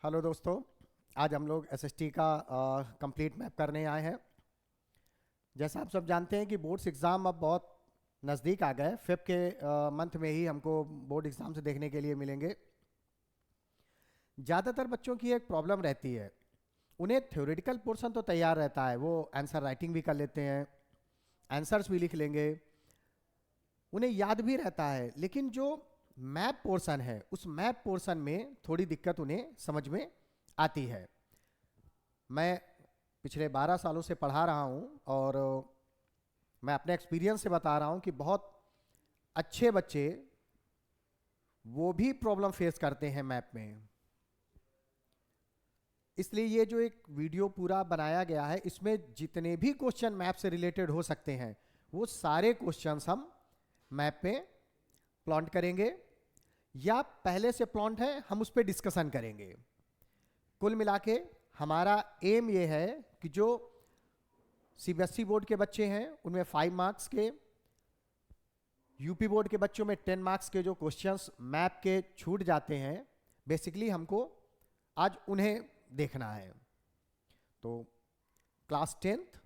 Hello दोस्तों, आज हम लोग एसएसटी का कंप्लीट मैप करने आए हैं। जैसा आप सब जानते हैं कि बोर्ड्स एग्ज़ाम अब बहुत नज़दीक आ गए। फेब के मंथ में ही हमको बोर्ड एग्ज़ाम से देखने के लिए मिलेंगे। ज़्यादातर बच्चों की एक प्रॉब्लम रहती है, उन्हें थ्योरेटिकल पोर्शन तो तैयार रहता है, वो आंसर राइटिंग भी कर लेते हैं, आंसर्स भी लिख लेंगे, उन्हें याद भी रहता है, लेकिन जो मैप पोर्शन है उस मैप पोर्शन में थोड़ी दिक्कत उन्हें समझ में आती है। मैं पिछले 12 सालों से पढ़ा रहा हूँ और मैं अपने एक्सपीरियंस से बता रहा हूँ कि बहुत अच्छे बच्चे वो भी प्रॉब्लम फेस करते हैं मैप में। इसलिए ये जो एक वीडियो पूरा बनाया गया है, इसमें जितने भी क्वेश्चन मैप से रिलेटेड हो सकते हैं वो सारे क्वेश्चंस हम मैप पे प्लॉट करेंगे, या पहले से प्लॉट है हम उस पर डिस्कशन करेंगे। कुल मिला के हमारा एम ये है कि जो सीबीएसई बोर्ड के बच्चे हैं उनमें 5 मार्क्स के, यूपी बोर्ड के बच्चों में 10 मार्क्स के जो क्वेश्चंस मैप के छूट जाते हैं, बेसिकली हमको आज उन्हें देखना है। तो class 10th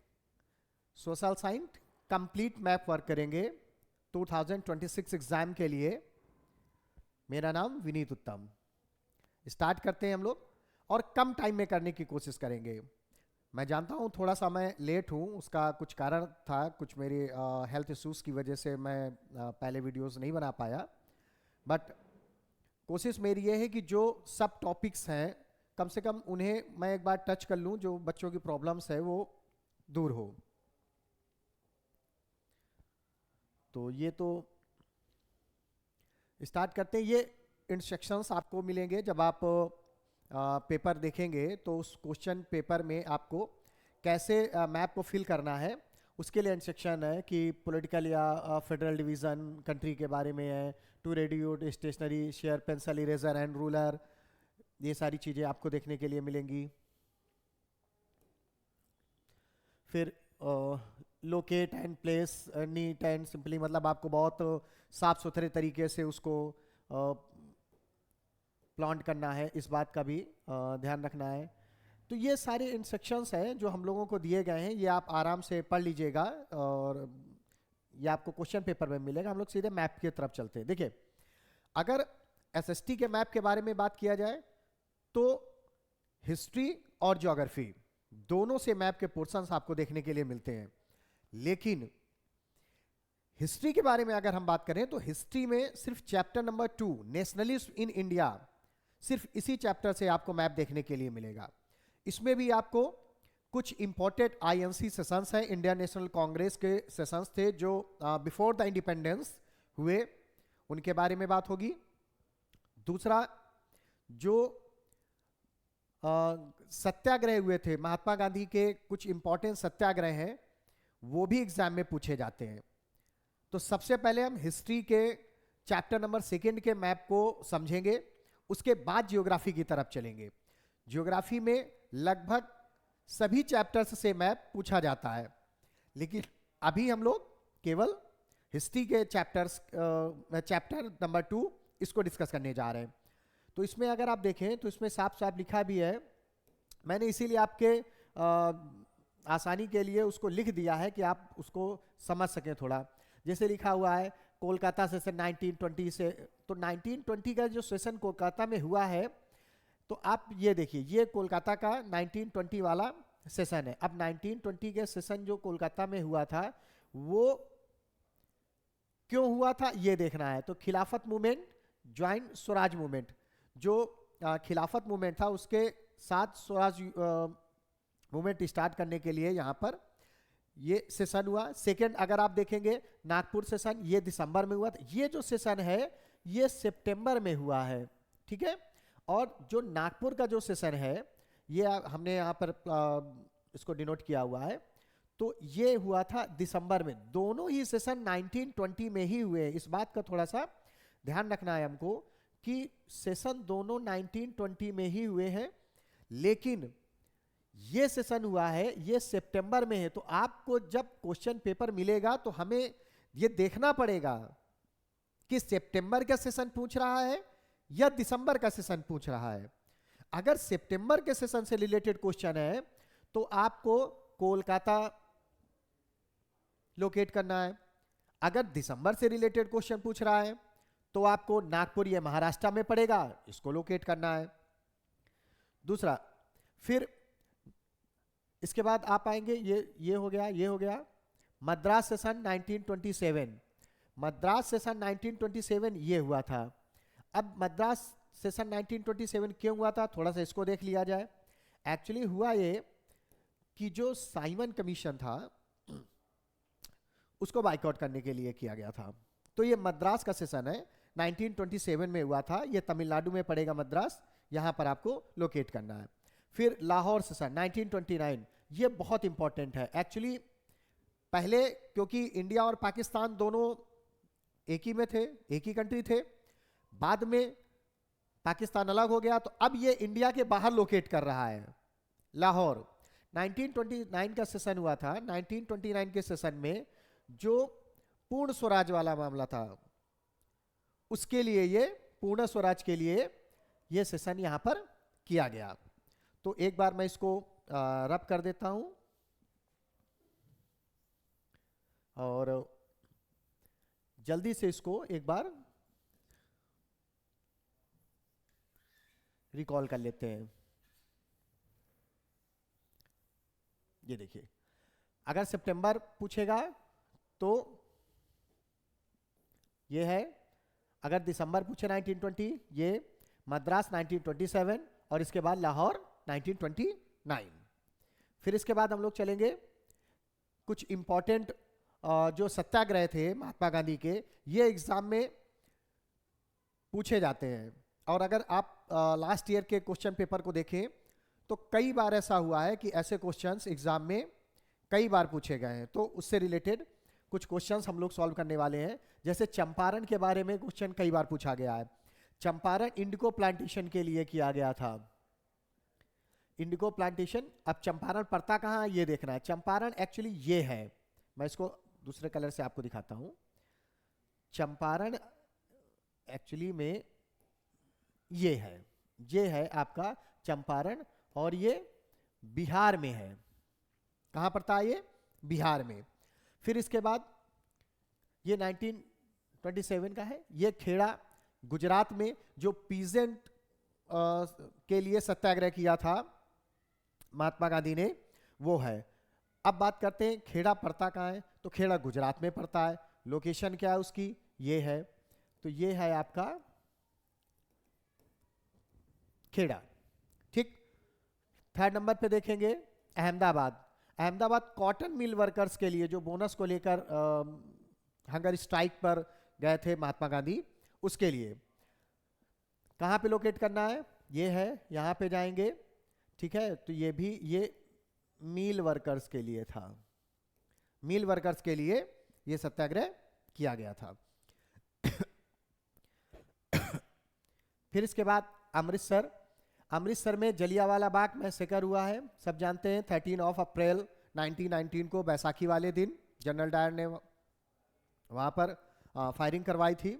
social science complete map work करेंगे 2026 एग्जाम के लिए। मेरा नाम विनीत उत्तम। स्टार्ट करते हैं हम लोग और कम टाइम में करने की कोशिश करेंगे। मैं जानता हूँ थोड़ा सा मैं लेट हूँ, उसका कुछ कारण था, कुछ मेरे हेल्थ इश्यूज़ की वजह से मैं पहले वीडियोस नहीं बना पाया, बट कोशिश मेरी ये है कि जो सब टॉपिक्स हैं कम से कम उन्हें मैं एक बार टच कर लूँ, जो बच्चों की प्रॉब्लम्स है वो दूर हो। तो ये तो स्टार्ट करते हैं। ये इंस्ट्रक्शंस आपको मिलेंगे जब आप पेपर देखेंगे, तो उस क्वेश्चन पेपर में आपको कैसे मैप को फिल करना है उसके लिए इंस्ट्रक्शन है कि पॉलिटिकल या फेडरल डिवीज़न कंट्री के बारे में है, two radio stationery share pencil eraser and ruler, ये सारी चीज़ें आपको देखने के लिए मिलेंगी। फिर locate and place neat and simply, मतलब आपको बहुत साफ सुथरे तरीके से उसको प्लांट करना है, इस बात का भी ध्यान रखना है। तो ये सारे इंस्ट्रक्शंस हैं जो हम लोगों को दिए गए हैं, ये आप आराम से पढ़ लीजिएगा और ये आपको क्वेश्चन पेपर में मिलेगा। हम लोग सीधे मैप की तरफ चलते हैं। देखिए, अगर एसएसटी के मैप के बारे में बात किया जाए तो हिस्ट्री और ज्योग्राफी दोनों से मैप के पोर्शंस आपको देखने के लिए मिलते हैं, लेकिन हिस्ट्री के बारे में अगर हम बात करें तो हिस्ट्री में सिर्फ chapter number 2 nationalism in India, सिर्फ इसी चैप्टर से आपको मैप देखने के लिए मिलेगा। इसमें भी आपको कुछ इंपॉर्टेंट आईएनसी सेशंस हैं, इंडियन नेशनल कांग्रेस के सेशंस थे जो बिफोर द इंडिपेंडेंस हुए, उनके बारे में बात होगी। दूसरा, जो सत्याग्रह हुए थे, महात्मा गांधी के कुछ इंपॉर्टेंट सत्याग्रह हैं, वो भी एग्जाम में पूछे जाते हैं। तो सबसे पहले हम हिस्ट्री के चैप्टर नंबर 2 के मैप को समझेंगे, उसके बाद जियोग्राफी की तरफ चलेंगे। जियोग्राफी में लगभग सभी चैप्टर्स से मैप पूछा जाता है, लेकिन अभी हम लोग केवल हिस्ट्री के चैप्टर नंबर 2 इसको डिस्कस करने जा रहे हैं। तो इसमें अगर आप देखें तो इसमें साफ साफ लिखा भी है, मैंने इसीलिए आपके आसानी के लिए उसको लिख दिया है कि आप उसको समझ सकें थोड़ा। जैसे लिखा हुआ है कोलकाता सेशन 1920 से, तो 1920 का जो सेशन कोलकाता में हुआ है, तो आप ये देखिए, ये कोलकाता का 1920 वाला सेशन है। अब 1920 के सेशन जो कोलकाता में हुआ था वो क्यों हुआ था ये देखना है। तो खिलाफत मूवमेंट, ज्वाइंट स्वराज मूवमेंट, जो खिलाफत मूवमेंट था उसके साथ स्वराज मूवमेंट स्टार्ट करने के लिए यहाँ पर ये सेशन हुआ। सेकंड, अगर आप देखेंगे नागपुर सेशन, ये दिसंबर में हुआ था। ये जो सेशन है ये सितंबर में हुआ है, ठीक है। और जो नागपुर का जो सेशन है ये हमने यहाँ पर इसको डिनोट किया हुआ है, तो ये हुआ था दिसंबर में। दोनों ही सेशन 1920 में ही हुए। इस बात का थोड़ा सा ध्यान रखना है हमको कि सेशन दोनों 1920 में ही हुए हैं, लेकिन ये सेशन हुआ है ये सितंबर में है। तो आपको जब क्वेश्चन पेपर मिलेगा तो हमें ये देखना पड़ेगा कि सितंबर का सेशन पूछ रहा है या दिसंबर का सेशन पूछ रहा है। अगर सितंबर के सेशन से रिलेटेड क्वेश्चन है तो आपको कोलकाता लोकेट करना है। अगर दिसंबर से रिलेटेड क्वेश्चन पूछ रहा है तो आपको नागपुर, ये महाराष्ट्र में पड़ेगा, इसको लोकेट करना है। दूसरा, फिर इसके बाद आप आएंगे, ये हो गया, ये हो गया मद्रास सेशन 1927। मद्रास सेशन 1927 ये हुआ था। अब मद्रास सेशन 1927 क्यों हुआ था, थोड़ा सा इसको देख लिया जाए। एक्चुअली हुआ ये कि जो साइमन कमीशन था उसको बाइकआउट करने के लिए किया गया था। तो ये मद्रास का सेशन है 1927 में हुआ था, ये तमिलनाडु में पड़ेगा मद्रास, यहां पर आपको लोकेट करना है। फिर लाहौर सेशन 1929, ये बहुत इंपॉर्टेंट है एक्चुअली। पहले क्योंकि इंडिया और पाकिस्तान दोनों एक ही में थे, एक ही कंट्री थे, बाद में पाकिस्तान अलग हो गया, तो अब ये इंडिया के बाहर लोकेट कर रहा है। लाहौर 1929 का सेशन हुआ था। 1929 के सेशन में जो पूर्ण स्वराज वाला मामला था उसके लिए, ये पूर्ण स्वराज के लिए ये सेशन यहां पर किया गया। तो एक बार मैं इसको रब कर देता हूं और जल्दी से इसको एक बार रिकॉल कर लेते हैं। ये देखिए, अगर सितंबर पूछेगा तो ये है, अगर दिसंबर पूछे 1920, ये मद्रास 1927 और इसके बाद लाहौर 1929। फिर इसके बाद हम लोग चलेंगे कुछ इंपॉर्टेंट जो सत्याग्रह थे महात्मा गांधी के, ये एग्जाम में पूछे जाते हैं। और अगर आप लास्ट ईयर के क्वेश्चन पेपर को देखें तो कई बार ऐसा हुआ है कि ऐसे क्वेश्चंस एग्जाम में कई बार पूछे गए हैं। तो उससे रिलेटेड कुछ क्वेश्चंस हम लोग सॉल्व करने वाले हैं। जैसे चंपारण के बारे में क्वेश्चन कई बार पूछा गया है। चंपारण इंडिगो प्लांटेशन के लिए किया गया था। इंडिगो प्लांटेशन, अब चंपारण पड़ता कहाँ है ये देखना है। चंपारण एक्चुअली ये है, मैं इसको दूसरे कलर से आपको दिखाता हूं। चंपारण एक्चुअली में ये है आपका चंपारण, और ये बिहार में है। कहां पड़ता है ये? बिहार में। फिर इसके बाद ये 1927 का है, ये खेड़ा गुजरात में, जो पीजेंट के लिए सत्याग्रह किया था महात्मा गांधी ने, वो है। अब बात करते हैं खेड़ा पड़ता कहाँ है, तो खेड़ा गुजरात में पड़ता है। लोकेशन क्या है उसकी, ये है। तो ये है आपका खेड़ा, ठीक। थर्ड नंबर पे देखेंगे Ahmedabad. Ahmedabad cotton mill workers के लिए, जो बोनस को लेकर हंगर स्ट्राइक पर गए थे महात्मा गांधी, उसके लिए कहाँ पे लोकेट करना है, ये है, यहाँ पे जाएंगे, ठीक है। तो ये भी, ये मिल वर्कर्स के लिए था। मिल वर्कर्स के लिए ये सत्याग्रह किया गया था। फिर इसके बाद अमृतसर। अमृतसर में जलियांवाला बाग मैसेकर हुआ है, सब जानते हैं। 13 अप्रैल 1919 को, बैसाखी वाले दिन, जनरल डायर ने वहाँ पर फायरिंग करवाई थी।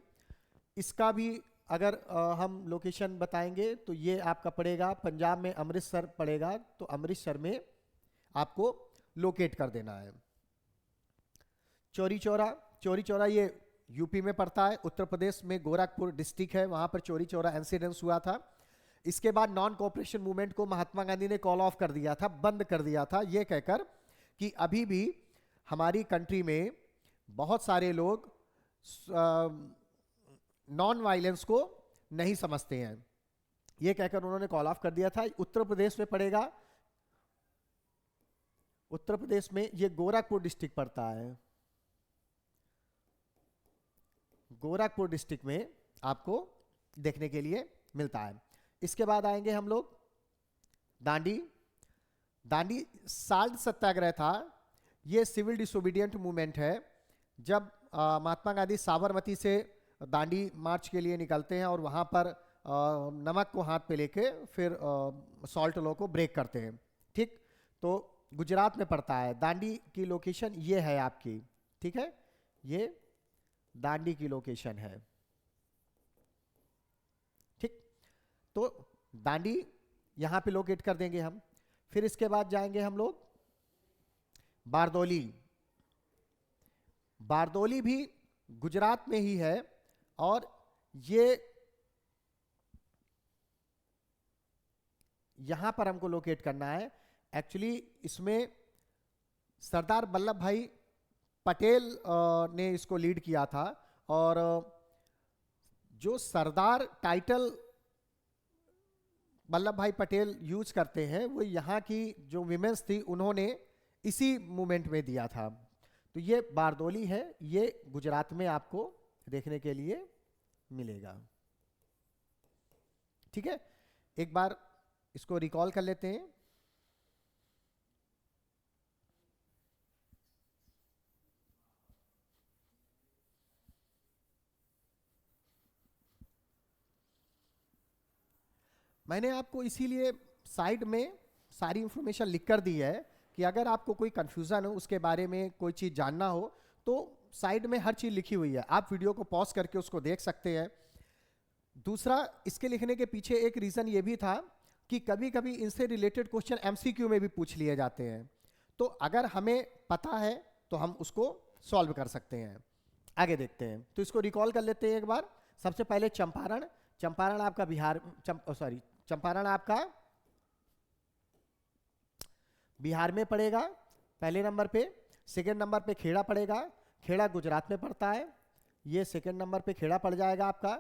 इसका भी अगर हम लोकेशन बताएंगे तो ये आपका पड़ेगा पंजाब में, अमृतसर पड़ेगा। तो अमृतसर में आपको लोकेट कर देना है। चौरी चौरा, चौरी चौरा ये यूपी में पड़ता है। उत्तर प्रदेश में गोरखपुर डिस्ट्रिक्ट है, वहाँ पर चौरी चौरा इंसिडेंस हुआ था। इसके बाद नॉन कोऑपरेशन मूवमेंट को महात्मा गांधी ने कॉल ऑफ कर दिया था, बंद कर दिया था, ये कहकर कि अभी भी हमारी कंट्री में बहुत सारे लोग नॉन वायलेंस को नहीं समझते हैं, ये कहकर उन्होंने कॉल ऑफ कर दिया था। उत्तर प्रदेश में पड़ेगा, उत्तर प्रदेश में ये गोरखपुर डिस्ट्रिक्ट पड़ता है। गोरखपुर डिस्ट्रिक्ट में आपको देखने के लिए मिलता है। इसके बाद आएंगे हम लोग दांडी। दांडी साल्ट सत्याग्रह था, ये सिविल डिसोबीडियंट मूवमेंट है। जब महात्मा गांधी साबरमती से दांडी मार्च के लिए निकलते हैं और वहाँ पर नमक को हाथ पे लेके फिर सॉल्ट लॉ को ब्रेक करते हैं, ठीक। तो गुजरात में पड़ता है। दांडी की लोकेशन ये है आपकी, ठीक है, ये दांडी की लोकेशन है, ठीक। तो दांडी यहां पे लोकेट कर देंगे हम। फिर इसके बाद जाएंगे हम लोग बारदौली। बारदौली भी गुजरात में ही है, और ये यहां पर हमको लोकेट करना है। एक्चुअली इसमें सरदार वल्लभ भाई पटेल ने इसको लीड किया था, और जो सरदार टाइटल वल्लभ भाई पटेल यूज करते हैं वो यहाँ की जो विमेंस थी उन्होंने इसी मूवमेंट में दिया था। तो ये बारदौली है, ये गुजरात में आपको देखने के लिए मिलेगा। ठीक है, एक बार इसको रिकॉल कर लेते हैं। मैंने आपको इसीलिए साइड में सारी इंफॉर्मेशन लिख कर दी है कि अगर आपको कोई कंफ्यूजन हो, उसके बारे में कोई चीज़ जानना हो, तो साइड में हर चीज़ लिखी हुई है, आप वीडियो को पॉज करके उसको देख सकते हैं। दूसरा, इसके लिखने के पीछे एक रीज़न ये भी था कि कभी कभी इनसे रिलेटेड क्वेश्चन एमसीक्यू में भी पूछ लिए जाते हैं, तो अगर हमें पता है तो हम उसको सॉल्व कर सकते हैं। आगे देखते हैं, तो इसको रिकॉल कर लेते हैं एक बार। सबसे पहले चंपारण। चंपारण आपका चंपारण आपका बिहार में पड़ेगा पहले नंबर पे। सेकंड नंबर पे खेड़ा पड़ेगा, खेड़ा गुजरात में पड़ता है, ये सेकंड नंबर पे खेड़ा पड़ जाएगा आपका।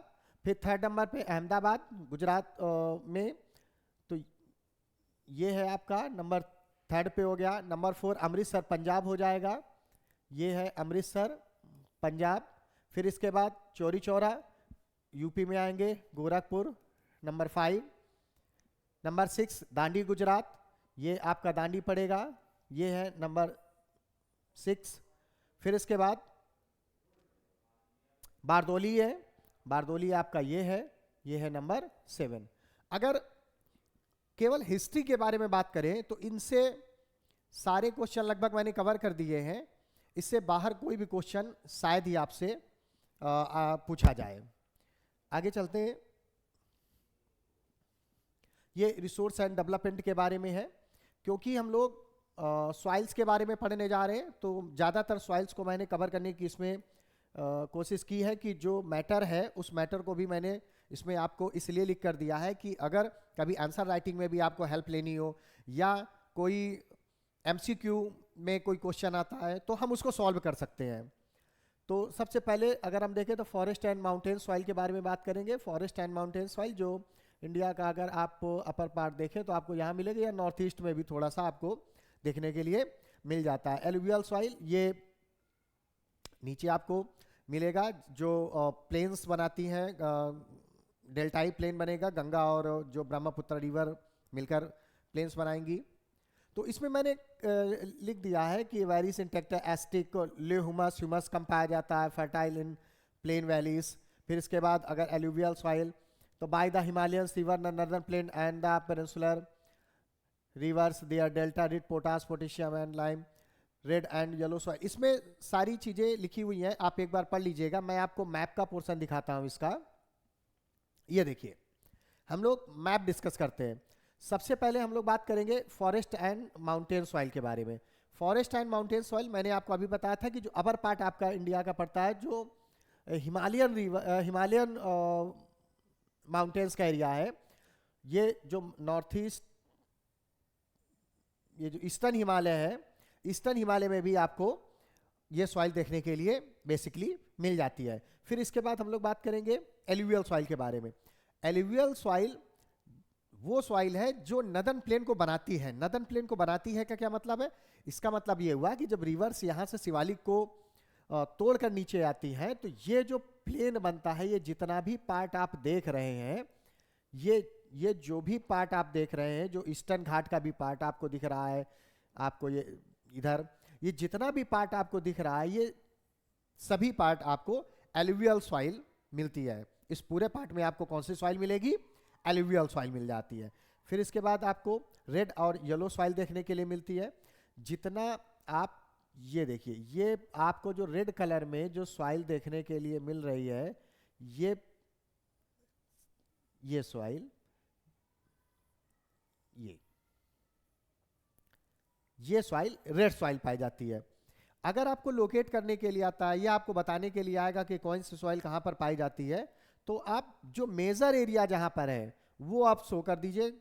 फिर थर्ड नंबर पे अहमदाबाद गुजरात में, तो ये है आपका नंबर थर्ड पे हो गया। नंबर 4 अमृतसर पंजाब हो जाएगा, ये है अमृतसर पंजाब। फिर इसके बाद चौरी चौरा यूपी में आएंगे, गोरखपुर नंबर 5। नंबर 6 दांडी गुजरात, ये आपका दांडी पड़ेगा, ये है नंबर 6। फिर इसके बाद बारदौली है, बारदौली आपका ये है नंबर 7। अगर केवल हिस्ट्री के बारे में बात करें तो इनसे सारे क्वेश्चन लगभग मैंने कवर कर दिए हैं। इससे बाहर कोई भी क्वेश्चन शायद ही आपसे पूछा जाए। आगे चलते हैं। ये रिसोर्स एंड डेवलपमेंट के बारे में है, क्योंकि हम लोग सॉइल्स के बारे में पढ़ने जा रहे हैं, तो ज़्यादातर सॉइल्स को मैंने कवर करने की इसमें कोशिश की है कि जो मैटर है उस मैटर को भी मैंने इसमें आपको इसलिए लिख कर दिया है कि अगर कभी आंसर राइटिंग में भी आपको हेल्प लेनी हो या कोई एमसीक्यू में कोई क्वेश्चन आता है तो हम उसको सॉल्व कर सकते हैं। तो सबसे पहले अगर हम देखें तो फॉरेस्ट एंड माउंटेन सॉइल के बारे में बात करेंगे। फॉरेस्ट एंड माउंटेन सॉइल जो इंडिया का अगर आप अपर पार्ट देखें तो आपको यहाँ मिलेगा, या नॉर्थ ईस्ट में भी थोड़ा सा आपको देखने के लिए मिल जाता है। एलुवियल सॉइल ये नीचे आपको मिलेगा, जो प्लेन्स बनाती हैं, डेल्टाई प्लेन बनेगा, गंगा और जो ब्रह्मपुत्र रिवर मिलकर प्लेन्स बनाएंगी। तो इसमें मैंने लिख दिया है कि वेरीज इन टेक्टर एस्टिक ले ह्यूमस कम पाया जाता है, फर्टाइल इन प्लेन वैलीज। फिर इसके बाद अगर एलुवियल सॉइल तो by the Himalayan river northern plain and the peninsular rivers their delta rich potash potassium and lime red and yellow soil. इसमें सारी चीजें लिखी हुई हैं, आप एक बार पढ़ लीजिएगा। मैं आपको मैप का पोर्शन दिखाता हूं इसका। ये देखिए, हम लोग मैप डिस्कस करते हैं। सबसे पहले हम लोग बात करेंगे फॉरेस्ट एंड माउंटेन सॉइल के बारे में। फॉरेस्ट एंड माउंटेन सॉइल मैंने आपको अभी बताया था कि जो अपर पार्ट आपका इंडिया का पड़ता है, जो हिमालयन माउंटेन्स का एरिया है, ये जो नॉर्थ ईस्ट, ये जो ईस्टर्न हिमालय है, ईस्टर्न हिमालय में भी आपको ये सॉइल देखने के लिए बेसिकली मिल जाती है। फिर इसके बाद हम लोग बात करेंगे एलुवियल सॉइल के बारे में। एलुवियल सॉइल वो सॉइल है जो नदर्न प्लेन को बनाती है। नदर्न प्लेन को बनाती है का क्या मतलब है? इसका मतलब ये हुआ कि जब रिवर्स यहाँ से शिवालिक को तोड़कर नीचे आती हैं, तो ये जो प्लेन बनता है, ये जितना भी पार्ट आप देख रहे हैं, ये जो भी पार्ट आप देख रहे हैं, जो ईस्टर्न घाट का भी पार्ट आपको दिख रहा है, आपको ये इधर ये जितना भी पार्ट आपको दिख रहा है, ये सभी पार्ट आपको एलुवियल सॉइल मिलती है। इस पूरे पार्ट में आपको कौन सी सॉइल मिलेगी? एलुवियल सॉइल मिल जाती है। फिर इसके बाद आपको रेड और येलो सॉइल देखने के लिए मिलती है। जितना आप ये देखिए, ये आपको जो रेड कलर में जो सॉइल देखने के लिए मिल रही है, ये सॉइल ये सॉइल रेड सॉइल पाई जाती है। अगर आपको लोकेट करने के लिए आता है या आपको बताने के लिए आएगा कि कौन सी सॉइल कहां पर पाई जाती है, तो आप जो मेजर एरिया जहां पर है वो आप शो कर दीजिए,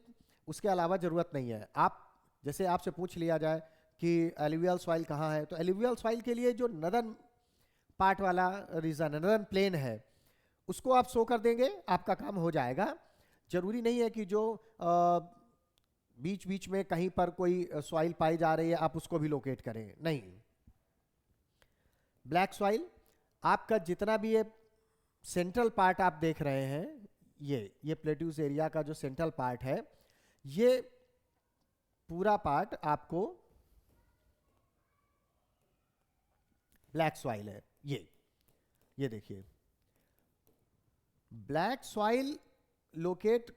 उसके अलावा जरूरत नहीं है। आप जैसे आपसे पूछ लिया जाए कि एलुवियल सॉइल कहाँ है, तो एलुवियल सॉइल के लिए जो नदर्न पार्ट वाला रीजन है, नदर्न प्लेन है, उसको आप शो कर देंगे, आपका काम हो जाएगा। जरूरी नहीं है कि जो बीच बीच में कहीं पर कोई सॉइल पाई जा रही है आप उसको भी लोकेट करें, नहीं। ब्लैक सॉइल, आपका जितना भी ये सेंट्रल पार्ट आप देख रहे हैं, ये प्लेट्यूज एरिया का जो सेंट्रल पार्ट है, ये पूरा पार्ट आपको ब्लैक सॉइल है। ये देखिए, ब्लैक सॉइल लोकेट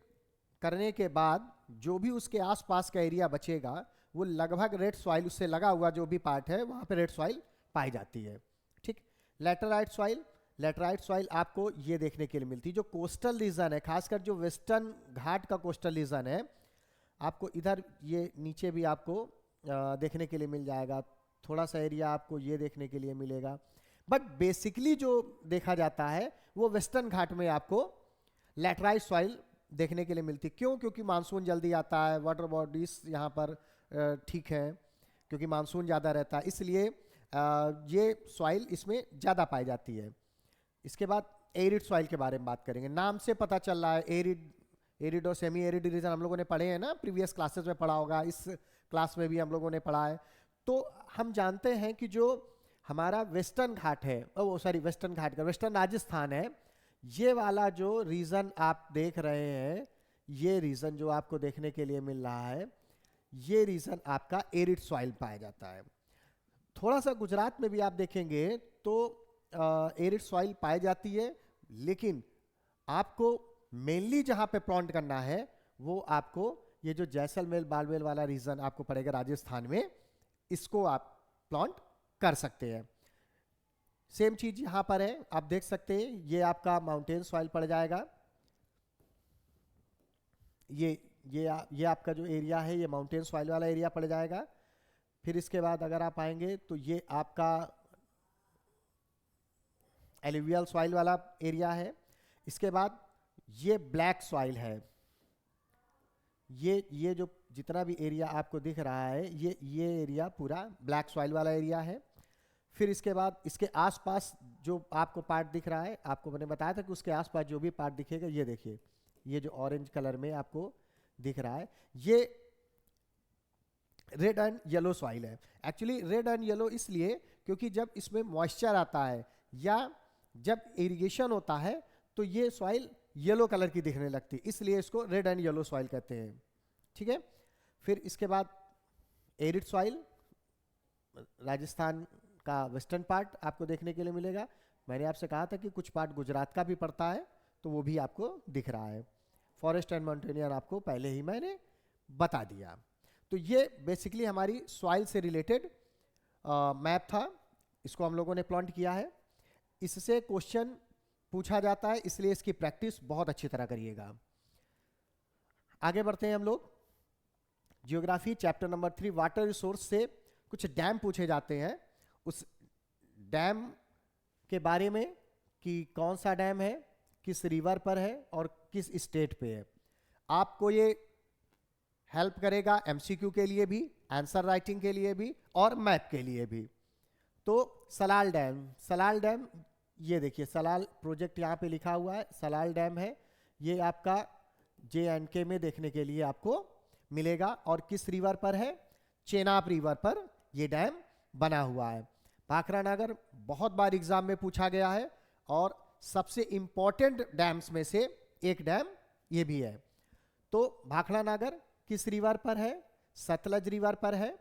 करने के बाद जो भी उसके आसपास का एरिया बचेगा वो लगभग रेड सॉइल, उससे लगा हुआ जो भी पार्ट है वहां पे रेड सॉइल पाई जाती है। ठीक। लैटेराइट सॉइल, लैटेराइट सॉइल आपको ये देखने के लिए मिलती है जो कोस्टल रीजन है, खासकर जो वेस्टर्न घाट का कोस्टल रीजन है, आपको इधर ये नीचे भी आपको देखने के लिए मिल जाएगा। थोड़ा सा एरिया आपको ये देखने के लिए मिलेगा, बट बेसिकली जो देखा जाता है वो वेस्टर्न घाट में आपको लैटेराइट सॉइल देखने के लिए मिलती। क्यों? क्योंकि मानसून जल्दी आता है, वाटर बॉडीज यहाँ पर ठीक है, क्योंकि मानसून ज़्यादा रहता है, इसलिए ये सॉइल इसमें ज़्यादा पाई जाती है। इसके बाद एरिड सॉइल के बारे में बात करेंगे। नाम से पता चल रहा है, एरिड और सेमी एरिड रीजन हम लोगों ने पढ़े हैं ना, प्रीवियस क्लासेस में पढ़ा होगा, इस क्लास में भी हम लोगों ने पढ़ा है। तो हम जानते हैं कि जो हमारा वेस्टर्न घाट है, वेस्टर्न घाट का वेस्टर्न राजस्थान है, ये वाला जो रीजन आप देख रहे हैं, ये रीजन जो आपको देखने के लिए मिल रहा है, ये रीजन आपका एरिड सॉइल पाया जाता है। थोड़ा सा गुजरात में भी आप देखेंगे तो एरिड सॉइल पाई जाती है, लेकिन आपको मेनली जहां पे प्लांट करना है वो आपको ये जो जैसलमेर बाड़मेर वाला रीजन आपको पड़ेगा राजस्थान में, इसको आप प्लांट कर सकते हैं। सेम चीज यहां पर है, आप देख सकते हैं, ये आपका माउंटेन सॉइल पड़ जाएगा। ये आपका जो एरिया है ये माउंटेन सॉइल वाला एरिया पड़ जाएगा। फिर इसके बाद अगर आप आएंगे तो ये आपका एलुवियल सॉइल वाला एरिया है। इसके बाद ये ब्लैक सॉइल है, ये जो जितना भी एरिया आपको दिख रहा है ये एरिया पूरा ब्लैक सॉइल वाला एरिया है। फिर इसके बाद इसके आसपास जो आपको पार्ट दिख रहा है, आपको मैंने बताया था कि उसके आसपास जो भी पार्ट दिखेगा, ये देखिए, ये जो ऑरेंज कलर में आपको दिख रहा है, ये रेड एंड येलो सॉइल है। एक्चुअली रेड एंड येलो इसलिए क्योंकि जब इसमें मॉइस्चर आता है या जब इरिगेशन होता है तो ये सॉइल येलो कलर की दिखने लगती है, इसलिए इसको रेड एंड येलो सॉइल कहते हैं। ठीक है। फिर इसके बाद एरिड सॉइल, राजस्थान का वेस्टर्न पार्ट आपको देखने के लिए मिलेगा। मैंने आपसे कहा था कि कुछ पार्ट गुजरात का भी पड़ता है, तो वो भी आपको दिख रहा है। फॉरेस्ट एंड माउंटेनियर आपको पहले ही मैंने बता दिया। तो ये बेसिकली हमारी सॉइल से रिलेटेड मैप था, इसको हम लोगों ने प्लॉट किया है। इससे क्वेश्चन पूछा जाता है, इसलिए इसकी प्रैक्टिस बहुत अच्छी तरह करिएगा। आगे बढ़ते हैं हम लोग। Geography chapter number 3 water resource से कुछ डैम पूछे जाते हैं। उस डैम के बारे में कि कौन सा डैम है, किस रिवर पर है और किस स्टेट पे है। आपको ये हेल्प करेगा एमसीक्यू के लिए भी, आंसर राइटिंग के लिए भी और मैप के लिए भी। तो सलाल डैम, ये देखिए सलाल प्रोजेक्ट यहाँ पे लिखा हुआ है, सलाल डैम है, ये आपका JNK में देखने के लिए आपको मिलेगा। और किस रिवर पर है? चेनाब रिवर पर ये डैम बना हुआ है। भाखरा नागर बहुत बार एग्जाम में पूछा गया है और सबसे इंपॉर्टेंट डैम्स में से एक डैम ये भी है। तो भाखड़ा नागर किस रिवर पर है? सतलज रिवर पर है।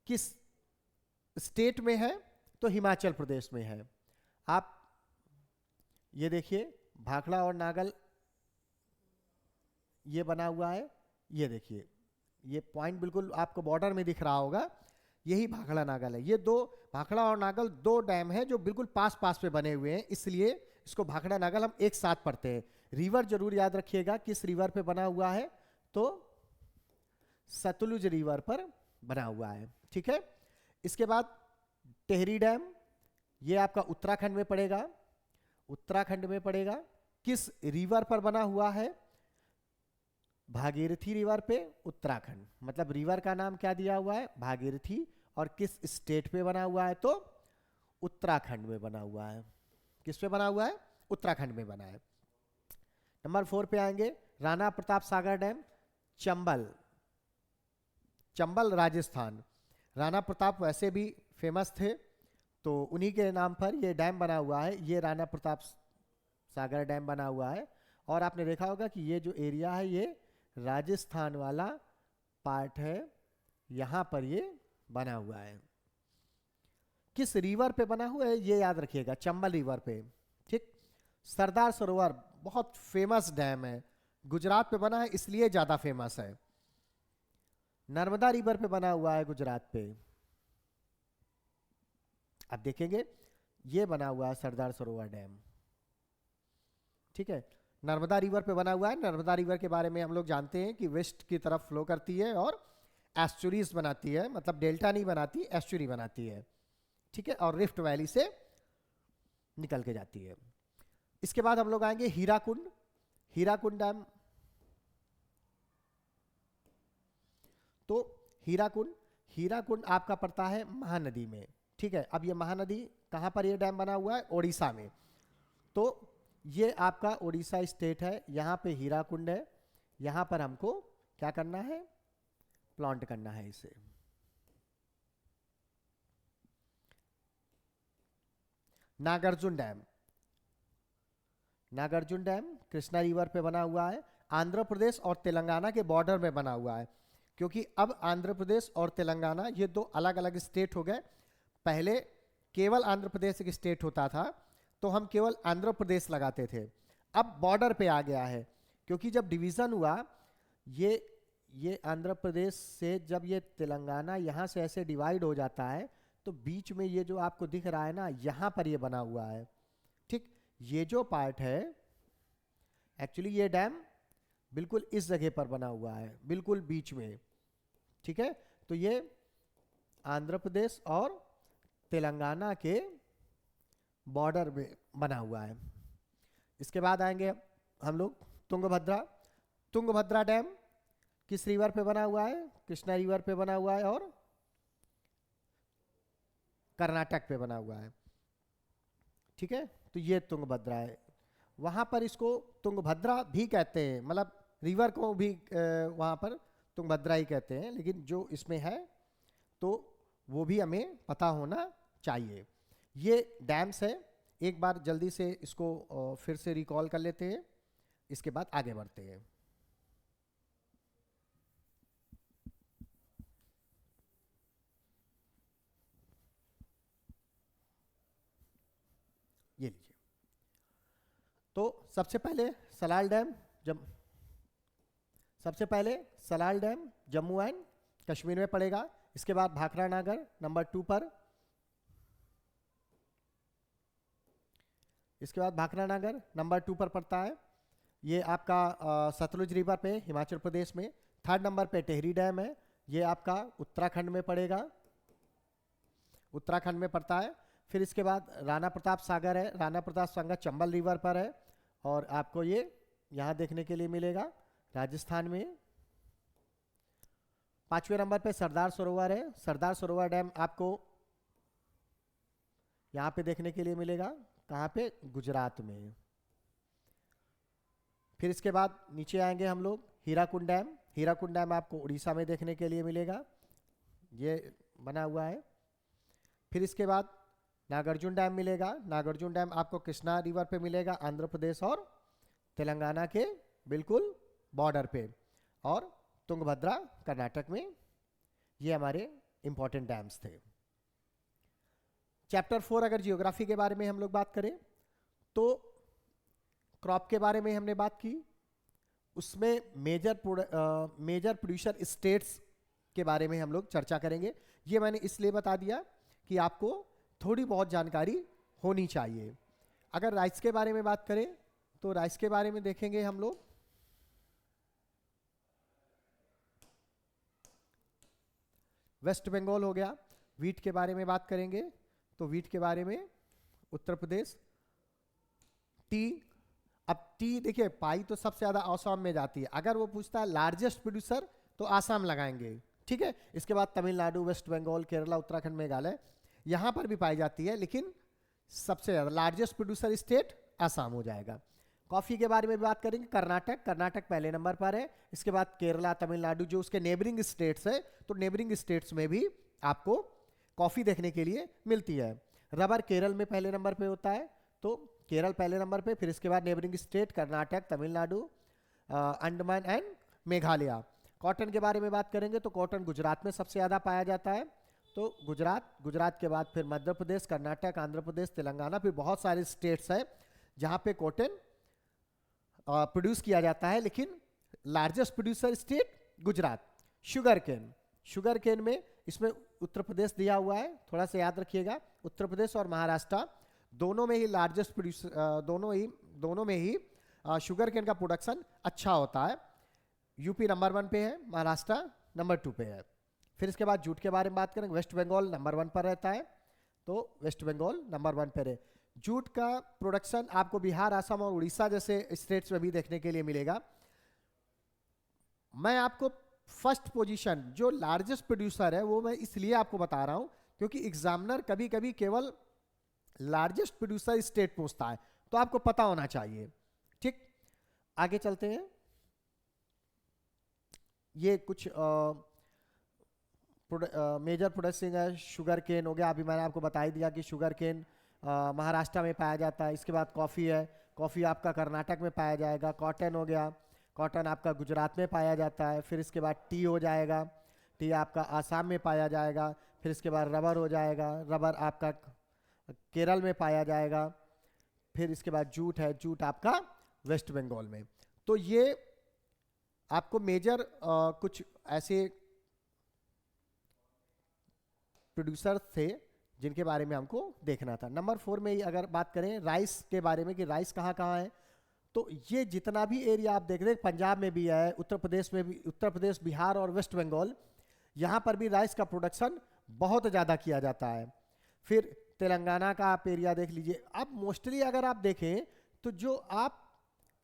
किस स्टेट में है? तो हिमाचल प्रदेश में है। आप ये देखिए भाखड़ा और नागल ये बना हुआ है, ये देखिए ये पॉइंट बिल्कुल आपको बॉर्डर में दिख रहा होगा, यही भाखड़ा नागल है। ये दो भाखड़ा और नागल दो डैम है जो बिल्कुल पास पास पे बने हुए हैं, इसलिए इसको भाखड़ा नागल हम एक साथ पढ़ते हैं। रिवर जरूर याद रखिएगा किस रिवर पे बना हुआ है, तो सतलुज रिवर पर बना हुआ है। ठीक है, इसके बाद टेहरी डैम, ये आपका उत्तराखंड में पड़ेगा, उत्तराखंड में पड़ेगा। किस रिवर पर बना हुआ है? भागीरथी रिवर पे, उत्तराखंड। मतलब रिवर का नाम क्या दिया हुआ है? भागीरथी। और किस स्टेट पे बना हुआ है? तो उत्तराखंड में बना हुआ है। किस पे बना हुआ है? उत्तराखंड में बना है। नंबर 4 पे आएंगे, राणा प्रताप सागर डैम, चंबल, चंबल राजस्थान। राणा प्रताप वैसे भी फेमस थे, तो उन्हीं के नाम पर ये डैम बना हुआ है। ये राणा प्रताप सागर डैम बना हुआ है। और आपने देखा होगा कि ये जो एरिया है ये राजस्थान वाला पार्ट है, यहां पर ये बना हुआ है। किस रिवर पे बना हुआ है ये याद रखिएगा, चंबल रिवर पे। ठीक। सरदार सरोवर बहुत फेमस डैम है, गुजरात पे बना है इसलिए ज्यादा फेमस है। नर्मदा रिवर पे बना हुआ है गुजरात पे। आप देखेंगे ये बना हुआ है सरदार सरोवर डैम। ठीक है, नर्मदा रिवर पे बना हुआ है। नर्मदा रिवर के बारे में हम लोग जानते हैं कि वेस्ट की तरफ फ्लो करती है और एस्चुरीज बनाती है, मतलब डेल्टा नहीं बनाती, एस्चुरी बनाती है। ठीक है, और रिफ्ट वैली से निकल के जाती है। इसके बाद हम लोग आएंगे हीराकुंड, हीराकुंड डैम। तो हीराकुंड, हीराकुंड आपका पड़ता है महानदी में। ठीक है, अब ये महानदी कहां पर ये डैम बना हुआ है? ओडिशा में। तो ये आपका ओडिशा स्टेट है, यहां पे हीराकुंड है। यहां पर हमको क्या करना है? प्लांट करना है इसे। Nagarjun dam, Nagarjun dam Krishna river पे बना हुआ है, आंध्र प्रदेश और तेलंगाना के बॉर्डर में बना हुआ है। क्योंकि अब आंध्र प्रदेश और तेलंगाना ये दो अलग अलग स्टेट हो गए। पहले केवल आंध्र प्रदेश एक स्टेट होता था, तो हम केवल आंध्र प्रदेश लगाते थे। अब बॉर्डर पे आ गया है, क्योंकि जब डिवीजन हुआ, ये आंध्र प्रदेश से जब ये तेलंगाना यहाँ से ऐसे डिवाइड हो जाता है, तो बीच में ये जो आपको दिख रहा है ना, यहाँ पर ये बना हुआ है। ठीक, ये जो पार्ट है, एक्चुअली ये डैम बिल्कुल इस जगह पर बना हुआ है, बिल्कुल बीच में। ठीक है, तो ये आंध्र प्रदेश और तेलंगाना के बॉर्डर में बना हुआ है। इसके बाद आएंगे हम लोग तुंगभद्रा, तुंगभद्रा डैम किस रिवर पे बना हुआ है? कृष्णा रिवर पे बना हुआ है और कर्नाटक पे बना हुआ है। ठीक है, तो ये तुंगभद्रा है। वहां पर इसको तुंगभद्रा भी कहते हैं, मतलब रिवर को भी वहां पर तुंगभद्रा ही कहते हैं, लेकिन जो इसमें है तो वो भी हमें पता होना चाहिए। ये डैम्स है, एक बार जल्दी से इसको फिर से रिकॉल कर लेते हैं, इसके बाद आगे बढ़ते हैं। ये लीजिए, तो सबसे पहले सलाल डैम, सबसे पहले सलाल डैम जम्मू एंड कश्मीर में पड़ेगा। इसके बाद भाखड़ा नागर नंबर 2 पर, इसके बाद भाखड़ा नागर नंबर 2 पर पड़ता है। ये आपका सतलुज रिवर पे हिमाचल प्रदेश में। 3rd नंबर पे टेहरी डैम है, ये आपका उत्तराखंड में पड़ेगा, उत्तराखंड में पड़ता है। फिर इसके बाद राणा प्रताप सागर है, राणा प्रताप सागर चंबल रिवर पर है, और आपको ये यहाँ देखने के लिए मिलेगा राजस्थान में। 5वें नंबर पे सरदार सरोवर है, सरदार सरोवर डैम आपको यहाँ पे देखने के लिए मिलेगा, कहाँ पे? गुजरात में। फिर इसके बाद नीचे आएंगे हम लोग हीराकुंड डैम, हीराकुंड डैम आपको उड़ीसा में देखने के लिए मिलेगा, ये बना हुआ है। फिर इसके बाद नागार्जुन डैम मिलेगा, नागार्जुन डैम आपको कृष्णा रिवर पे मिलेगा, आंध्र प्रदेश और तेलंगाना के बिल्कुल बॉर्डर पे, और तुंगभद्रा कर्नाटक में। ये हमारे इंपॉर्टेंट डैम्स थे। चैप्टर 4 अगर जियोग्राफी के बारे में हम लोग बात करें, तो क्रॉप के बारे में हमने बात की, उसमें मेजर प्रोड्यूसर स्टेट्स के बारे में हम लोग चर्चा करेंगे। ये मैंने इसलिए बता दिया कि आपको थोड़ी बहुत जानकारी होनी चाहिए। अगर राइस के बारे में बात करें, तो राइस के बारे में देखेंगे हम लोग। वेस्ट बंगाल हो गया। वीट के बारे में बात करेंगे तो वीट के बारे में उत्तर प्रदेश। टी, अब टी देखिए पाई तो सबसे ज्यादा असम में जाती है, अगर वो पूछता है लार्जेस्ट प्रोड्यूसर तो आसाम लगाएंगे, ठीक है। इसके बाद तमिलनाडु, वेस्ट बंगाल, केरला, उत्तराखंड, मेघालय, यहां पर भी पाई जाती है, लेकिन सबसे ज्यादा लार्जेस्ट प्रोड्यूसर स्टेट आसाम हो जाएगा। कॉफी के बारे में भी बात करेंगे, कर्नाटक, कर्नाटक पहले नंबर पर है। इसके बाद केरला, तमिलनाडु, जो उसके नेबरिंग स्टेट्स है, तो नेबरिंग स्टेट्स में भी आपको कॉफी देखने के लिए मिलती है। रबर केरल में पहले नंबर पे होता है, तो केरल पहले नंबर पे, फिर इसके बाद neighbouring state Karnataka, Tamil Nadu, Andaman and Meghalaya. Cotton के बारे में बात करेंगे तो कॉटन गुजरात में सबसे ज़्यादा पाया जाता है, तो गुजरात, गुजरात के बाद फिर मध्य प्रदेश, कर्नाटक, आंध्र प्रदेश, तेलंगाना, फिर बहुत सारे स्टेट्स हैं जहाँ पे कॉटन प्रोड्यूस किया जाता है, लेकिन largest producer state Gujarat. Sugar cane, sugar cane में इसमें उत्तर प्रदेश दिया हुआ है, थोड़ा सा याद रखिएगा, उत्तर प्रदेश और महाराष्ट्र दोनों में ही लार्जेस्ट प्रोड्यूसर, दोनों में ही शुगर केन का प्रोडक्शन अच्छा होता है। यूपी नंबर 1 पे है, महाराष्ट्र नंबर 2 पे है। फिर इसके बाद जूट के बारे में बात करेंगे, वेस्ट बंगाल नंबर 1 पर रहता है, तो वेस्ट बंगाल नंबर 1 पर है। जूट का प्रोडक्शन आपको बिहार, असम और उड़ीसा जैसे स्टेट्स में भी देखने के लिए मिलेगा। मैं आपको फर्स्ट पोजीशन जो लार्जेस्ट प्रोड्यूसर है वो मैं इसलिए आपको बता रहा हूं क्योंकि एग्जामिनर कभी कभी केवल लार्जेस्ट प्रोड्यूसर स्टेट पूछता है, तो आपको पता होना चाहिए, ठीक। आगे चलते हैं। ये कुछ मेजर प्रोडक्शन है, शुगर केन हो गया, अभी मैंने आपको बता ही दिया कि शुगर केन महाराष्ट्र में पाया जाता है। इसके बाद कॉफ़ी है, कॉफ़ी आपका कर्नाटक में पाया जाएगा। कॉटन हो गया, कॉटन आपका गुजरात में पाया जाता है। फिर इसके बाद टी हो जाएगा, टी आपका आसाम में पाया जाएगा। फिर इसके बाद रबर हो जाएगा, रबर आपका केरल में पाया जाएगा। फिर इसके बाद जूट है, जूट आपका वेस्ट बंगाल में। तो ये आपको मेजर कुछ ऐसे प्रोड्यूसर थे जिनके बारे में हमको देखना था। नंबर 4 में ही अगर बात करें राइस के बारे में कि राइस कहाँ कहाँ है, तो ये जितना भी एरिया आप देख रहे हैं, पंजाब में भी है, उत्तर प्रदेश में भी, उत्तर प्रदेश, बिहार और वेस्ट बंगाल, यहाँ पर भी राइस का प्रोडक्शन बहुत ज़्यादा किया जाता है। फिर तेलंगाना का आप एरिया देख लीजिए। अब मोस्टली अगर आप देखें तो जो आप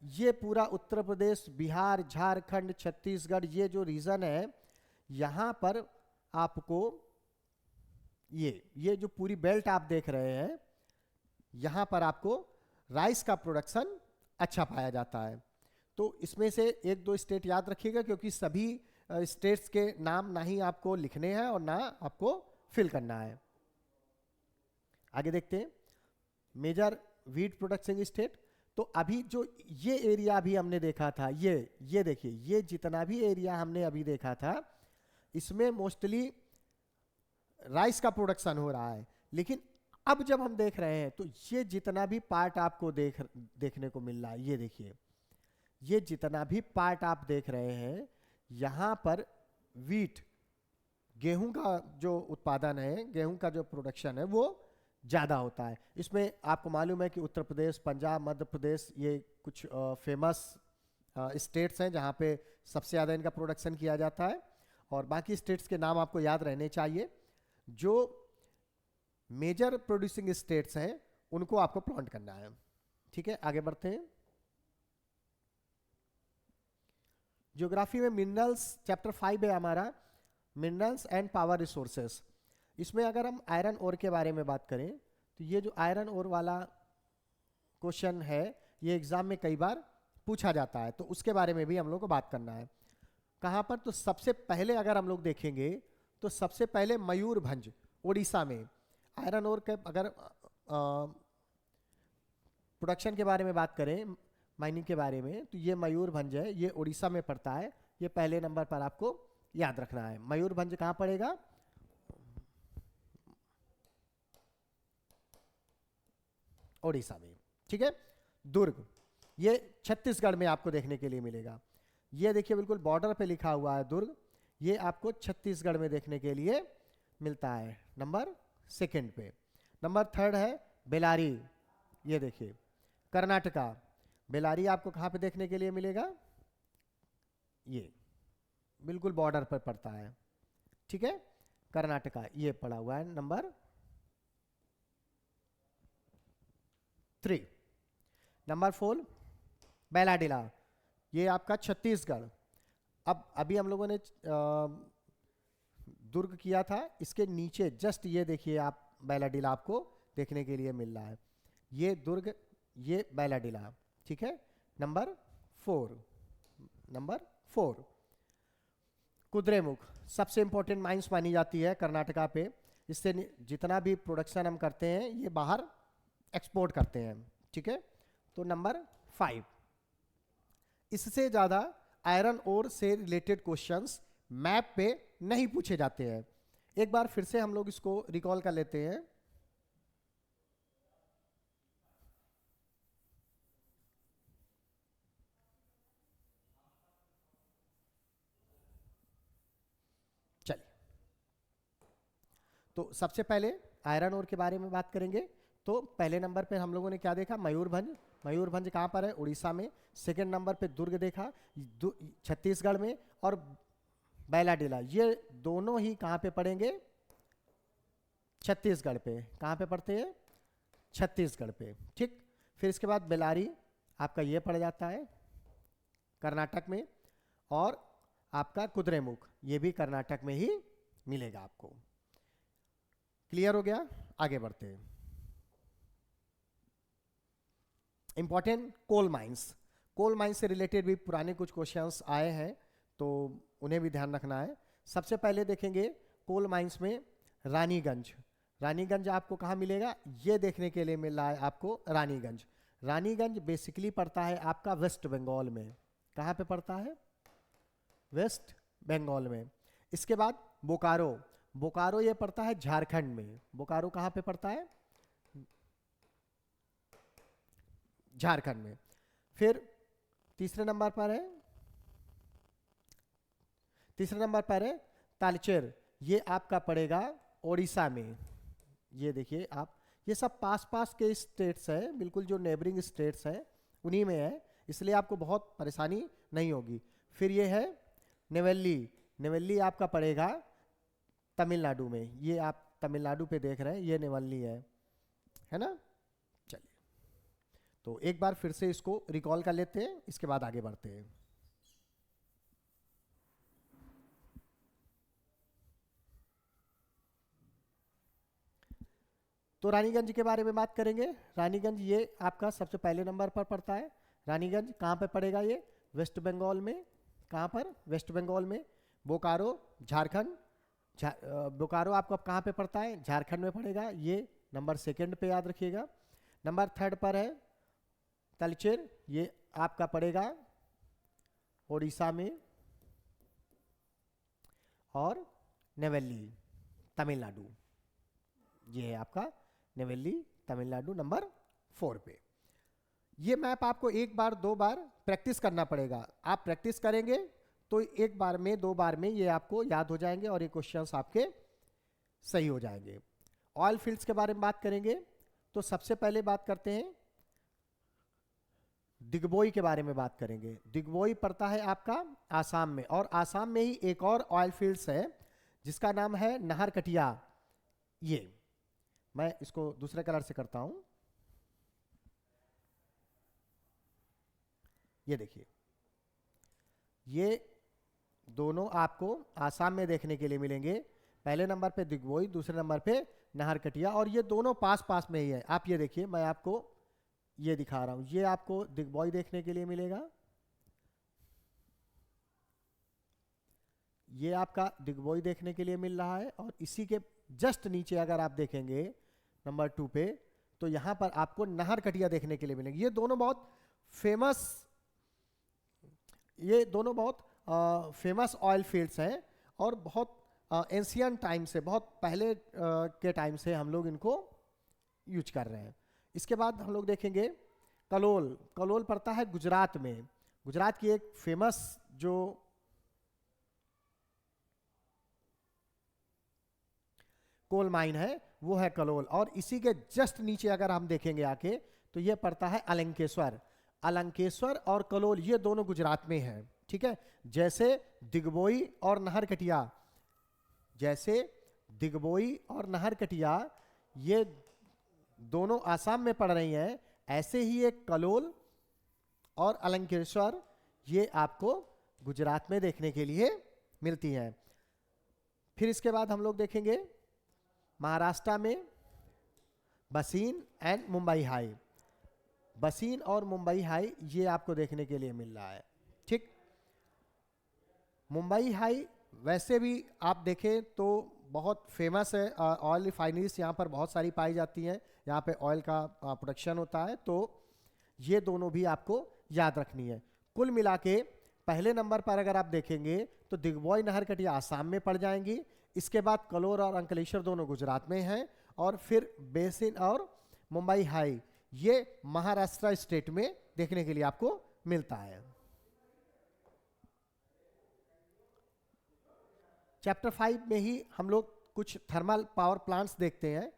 ये पूरा उत्तर प्रदेश, बिहार, झारखंड, छत्तीसगढ़, ये जो रीजन है, यहाँ पर आपको ये जो पूरी बेल्ट आप देख रहे हैं, यहाँ पर आपको राइस का प्रोडक्शन अच्छा पाया जाता है। तो इसमें से 1-2 स्टेट याद रखिएगा क्योंकि सभी स्टेट्स के नाम ना ही आपको लिखने हैं और ना आपको फिल करना है। आगे देखते हैं मेजर व्हीट प्रोडक्शन स्टेट। तो अभी जो ये एरिया भी हमने देखा था, ये देखिए, ये जितना भी एरिया हमने अभी देखा था, इसमें मोस्टली राइस का प्रोडक्शन हो रहा है। लेकिन अब जब हम देख रहे हैं तो ये जितना भी पार्ट आपको देखने को मिल रहा है, ये देखिए, ये जितना भी पार्ट आप देख रहे हैं, यहाँ पर वीट, गेहूं का जो उत्पादन है, गेहूं का जो प्रोडक्शन है वो ज़्यादा होता है। इसमें आपको मालूम है कि उत्तर प्रदेश, पंजाब, मध्य प्रदेश, ये कुछ फेमस स्टेट्स हैं जहाँ पे सबसे ज़्यादा इनका प्रोडक्शन किया जाता है। और बाकी स्टेट्स के नाम आपको याद रहने चाहिए। जो मेजर प्रोड्यूसिंग स्टेट्स हैं उनको आपको प्लॉट करना है, ठीक है। आगे बढ़ते हैं। ज्योग्राफी में मिनरल्स चैप्टर 5 है हमारा, मिनरल्स एंड पावर रिसोर्सेस। इसमें अगर हम आयरन ओर के बारे में बात करें तो ये जो आयरन ओर वाला क्वेश्चन है, ये एग्जाम में कई बार पूछा जाता है, तो उसके बारे में भी हम लोग को बात करना है। कहाँ पर, तो सबसे पहले अगर हम लोग देखेंगे तो सबसे पहले मयूरभंज, उड़ीसा में आयरन ओर के अगर प्रोडक्शन के बारे में बात करें, माइनिंग के बारे में, तो ये मयूरभंज है, ये उड़ीसा में पड़ता है। ये पहले नंबर पर आपको याद रखना है। मयूरभंज कहाँ पड़ेगा, उड़ीसा में, ठीक है। दुर्ग, ये छत्तीसगढ़ में आपको देखने के लिए मिलेगा। ये देखिए बिल्कुल बॉर्डर पे लिखा हुआ है दुर्ग, ये आपको छत्तीसगढ़ में देखने के लिए मिलता है नंबर 2 पे। नंबर 3 है बेलारी, ये देखिए कर्नाटका। बेलारी आपको कहाँ पे देखने के लिए मिलेगा, ये बिल्कुल बॉर्डर पर पड़ता है, ठीक है। कर्नाटका, ये पड़ा हुआ है नंबर 3। नंबर 4 बैलाडिला, ये आपका छत्तीसगढ़। अब अभी हम लोगों ने दुर्ग किया था, इसके नीचे जस्ट ये देखिए आप बैलाडिला आपको देखने के लिए मिल रहा है, ये दुर्ग, ये बैलाडिला, ठीक है। नंबर 4, नंबर 4 कुद्रेमुख, सबसे इंपॉर्टेंट माइंस मानी जाती है कर्नाटका पे, इससे जितना भी प्रोडक्शन हम करते हैं ये बाहर एक्सपोर्ट करते हैं, ठीक है। तो नंबर 5, इससे ज़्यादा आयरन ओर से रिलेटेड क्वेश्चंस मैप पे नहीं पूछे जाते हैं। एक बार फिर से हम लोग इसको रिकॉल कर लेते हैं। चलिए, तो सबसे पहले आयरन ओर के बारे में बात करेंगे। तो पहले नंबर पे हम लोगों ने क्या देखा, मयूरभंज। मयूरभंज कहाँ पर है, उड़ीसा में। सेकंड नंबर पे दुर्ग देखा, छत्तीसगढ़ में। और बैलाडिला, ये दोनों ही कहाँ पे पड़ेंगे, छत्तीसगढ़ पे। कहाँ पे पड़ते हैं, छत्तीसगढ़ पे, ठीक। फिर इसके बाद बेलारी आपका ये पड़ जाता है कर्नाटक में, और आपका कुद्रेमुख ये भी कर्नाटक में ही मिलेगा आपको। क्लियर हो गया, आगे बढ़ते हैं। Important coal mines, coal mines से रिलेटेड भी पुराने कुछ क्वेश्चंस आए हैं, तो उन्हें भी ध्यान रखना है। सबसे पहले देखेंगे कोल माइंस में रानीगंज। रानीगंज आपको कहाँ मिलेगा, ये देखने के लिए मिल रहा है आपको रानीगंज। रानीगंज बेसिकली पड़ता है आपका वेस्ट बंगाल में। कहाँ पे पड़ता है, वेस्ट बंगाल में। इसके बाद बोकारो, बोकारो ये पड़ता है झारखंड में। बोकारो कहाँ पे पड़ता है, झारखंड में। फिर तीसरे नंबर पर है, तीसरे नंबर पर है तालचेर, ये आपका पड़ेगा ओडिशा में। ये देखिए आप, ये सब पास पास के स्टेट्स हैं, बिल्कुल जो नेबरिंग स्टेट्स हैं उन्हीं में है, इसलिए आपको बहुत परेशानी नहीं होगी। फिर ये है नेवेली, नेवेली आपका पड़ेगा तमिलनाडु में। ये आप तमिलनाडु पे देख रहे हैं, ये नेवेली है ना। चलिए, तो एक बार फिर से इसको रिकॉल कर लेते हैं, इसके बाद आगे बढ़ते हैं। तो रानीगंज के बारे में बात करेंगे। रानीगंज ये आपका सबसे पहले नंबर पर पड़ता है। रानीगंज कहाँ पे पड़ेगा, ये वेस्ट बंगाल में। कहाँ पर, वेस्ट बंगाल में। बोकारो झारखंड, बोकारो आपको कहाँ पे पड़ता है, झारखंड में पड़ेगा। ये नंबर सेकंड पे याद रखिएगा। नंबर थर्ड पर है तलचेर, ये आपका पड़ेगा ओडिशा में। और नेवेली तमिलनाडु, ये है आपका नेवेली तमिलनाडु नंबर 4 पे। ये मैप आपको एक बार दो बार प्रैक्टिस करना पड़ेगा। आप प्रैक्टिस करेंगे तो एक बार में दो बार में ये आपको याद हो जाएंगे और ये क्वेश्चंस आपके सही हो जाएंगे। ऑयल फील्ड्स के बारे में बात करेंगे तो सबसे पहले बात करते हैं दिग्बोई के बारे में बात करेंगे। दिग्बोई पड़ता है आपका आसाम में, और आसाम में ही एक और ऑयल फील्ड्स है जिसका नाम है नाहरकटिया। ये मैं इसको दूसरे कलर से करता हूं, ये देखिए, ये दोनों आपको आसाम में देखने के लिए मिलेंगे। पहले नंबर पे दिग्बोई, दूसरे नंबर पे नाहरकटिया, और ये दोनों पास पास में ही है। आप ये देखिए, मैं आपको ये दिखा रहा हूं, ये आपको दिग्बोई देखने के लिए मिलेगा। ये आपका दिग्बोई देखने के लिए मिल रहा है, और इसी के जस्ट नीचे अगर आप देखेंगे नंबर 2 पे, तो यहां पर आपको नाहरकटिया देखने के लिए मिलेंगे। ये दोनों बहुत फेमस, ये दोनों बहुत फेमस ऑयल फील्ड्स हैं, और बहुत एंशियंट टाइम से, बहुत पहले के टाइम से हम लोग इनको यूज कर रहे हैं। इसके बाद हम लोग देखेंगे कलोल। कलोल पड़ता है गुजरात में। गुजरात की एक फेमस जो कोल माइन है वो है कलोल, और इसी के जस्ट नीचे अगर हम देखेंगे आके तो ये पड़ता है अलंकेश्वर। अलंकेश्वर और कलोल ये दोनों गुजरात में है, ठीक है। जैसे दिग्बोई और नाहरकटिया, जैसे दिग्बोई और नहरकटिया ये दोनों आसाम में पड़ रही हैं, ऐसे ही एक कलोल और अलंकेश्वर ये आपको गुजरात में देखने के लिए मिलती हैं। फिर इसके बाद हम लोग देखेंगे महाराष्ट्र में बसीन एंड मुंबई हाई। बसीन और मुंबई हाई ये आपको देखने के लिए मिल रहा है। ठीक, मुंबई हाई वैसे भी आप देखें तो बहुत फेमस है, ऑयल रिफाइनरीज यहाँ पर बहुत सारी पाई जाती हैं, यहाँ पे ऑयल का प्रोडक्शन होता है, तो ये दोनों भी आपको याद रखनी है। कुल मिला के पहले नंबर पर अगर आप देखेंगे तो दिग्बोई नहरकटिया आसाम में पड़ जाएंगी, इसके बाद कलोर और अंकलेश्वर दोनों गुजरात में हैं, और फिर बेसिन और मुंबई हाई ये महाराष्ट्र स्टेट में देखने के लिए आपको मिलता है। चैप्टर 5 में ही हम लोग कुछ थर्मल पावर प्लांट्स देखते हैं,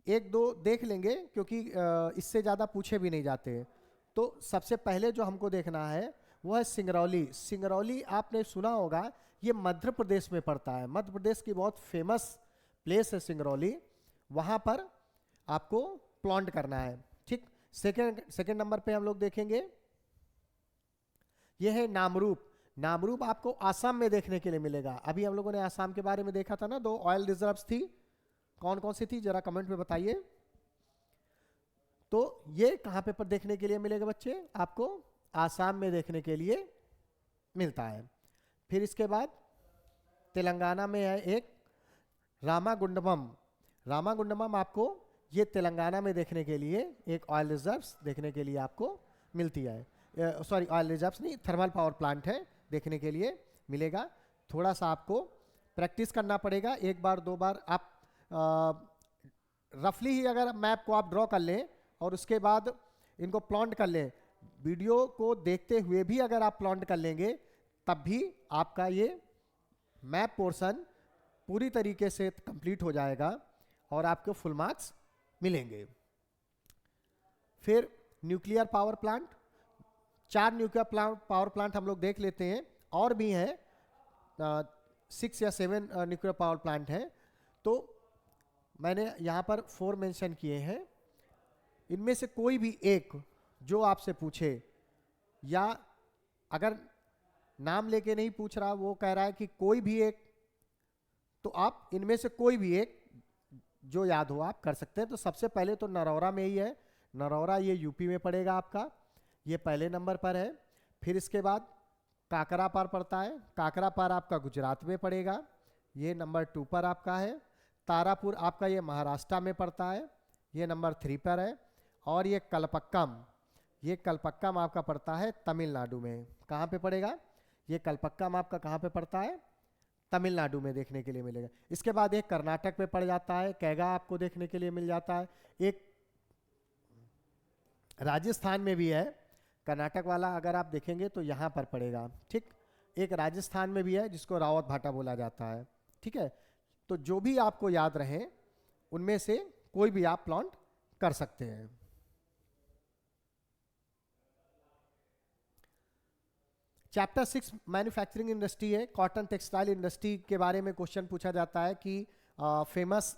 एक दो देख लेंगे क्योंकि इससे ज़्यादा पूछे भी नहीं जाते। तो सबसे पहले जो हमको देखना है वो है सिंगरौली। सिंगरौली आपने सुना होगा, ये मध्य प्रदेश में पड़ता है, मध्य प्रदेश की बहुत फेमस प्लेस है सिंगरौली, वहाँ पर आपको प्लांट करना है। ठीक, सेकेंड नंबर पे हम लोग देखेंगे ये है नामरूप। नामरूप आपको आसाम में देखने के लिए मिलेगा। अभी हम लोगों ने आसाम के बारे में देखा था ना, 2 ऑयल रिजर्व्स थी, कौन कौन सी थी जरा कमेंट में बताइए। तो ये कहां पे पर देखने के लिए मिलेगा बच्चे, आपको आसाम में देखने के लिए मिलता है। फिर इसके बाद तेलंगाना में है एक रामागुंडमम। रामागुंडमम आपको ये तेलंगाना में देखने के लिए एक ऑयल रिजर्व्स देखने के लिए आपको मिलती है, सॉरी ऑयल रिजर्व्स नहीं, थर्मल पावर प्लांट है, देखने के लिए मिलेगा। थोड़ा सा आपको प्रैक्टिस करना पड़ेगा, एक बार दो बार आप रफली ही अगर मैप को आप ड्रॉ कर लें और उसके बाद इनको प्लॉट कर लें, वीडियो को देखते हुए भी अगर आप प्लॉट कर लेंगे तब भी आपका ये मैप पोर्शन पूरी तरीके से कंप्लीट हो जाएगा और आपको फुल मार्क्स मिलेंगे। फिर nuclear power plant, 4 nuclear power plant हम लोग देख लेते हैं, और भी हैं 6 या 7 न्यूक्लियर पावर प्लांट हैं, तो मैंने यहाँ पर 4 मेंशन किए हैं। इनमें से कोई भी एक जो आपसे पूछे, या अगर नाम लेके नहीं पूछ रहा, वो कह रहा है कि कोई भी एक, तो आप इनमें से कोई भी एक जो याद हो आप कर सकते हैं। तो सबसे पहले तो नरौरा में ही है, नरौरा ये यूपी में पड़ेगा आपका, ये पहले नंबर पर है। फिर इसके बाद काकरापार पड़ता है, काकरापार आपका गुजरात में पड़ेगा, ये नंबर 2 पर आपका है। तारापुर आपका ये महाराष्ट्र में पड़ता है, ये नंबर 3 पर है। और ये कलपक्कम, ये कलपक्कम आपका पड़ता है तमिलनाडु में। कहाँ पे पड़ेगा ये कलपक्कम, आपका कहाँ पे पड़ता है, तमिलनाडु में देखने के लिए मिलेगा। इसके बाद एक कर्नाटक में पड़ जाता है, कैगा आपको देखने के लिए मिल जाता है। एक राजस्थान में भी है, कर्नाटक वाला अगर आप देखेंगे तो यहाँ पर पड़ेगा। ठीक, एक राजस्थान में भी है जिसको रावत भाटा बोला जाता है। ठीक है, तो जो भी आपको याद रहे उनमें से कोई भी आप प्लांट कर सकते हैं। चैप्टर 6 मैन्युफैक्चरिंग इंडस्ट्री है, कॉटन टेक्सटाइल इंडस्ट्री के बारे में क्वेश्चन पूछा जाता है कि फेमस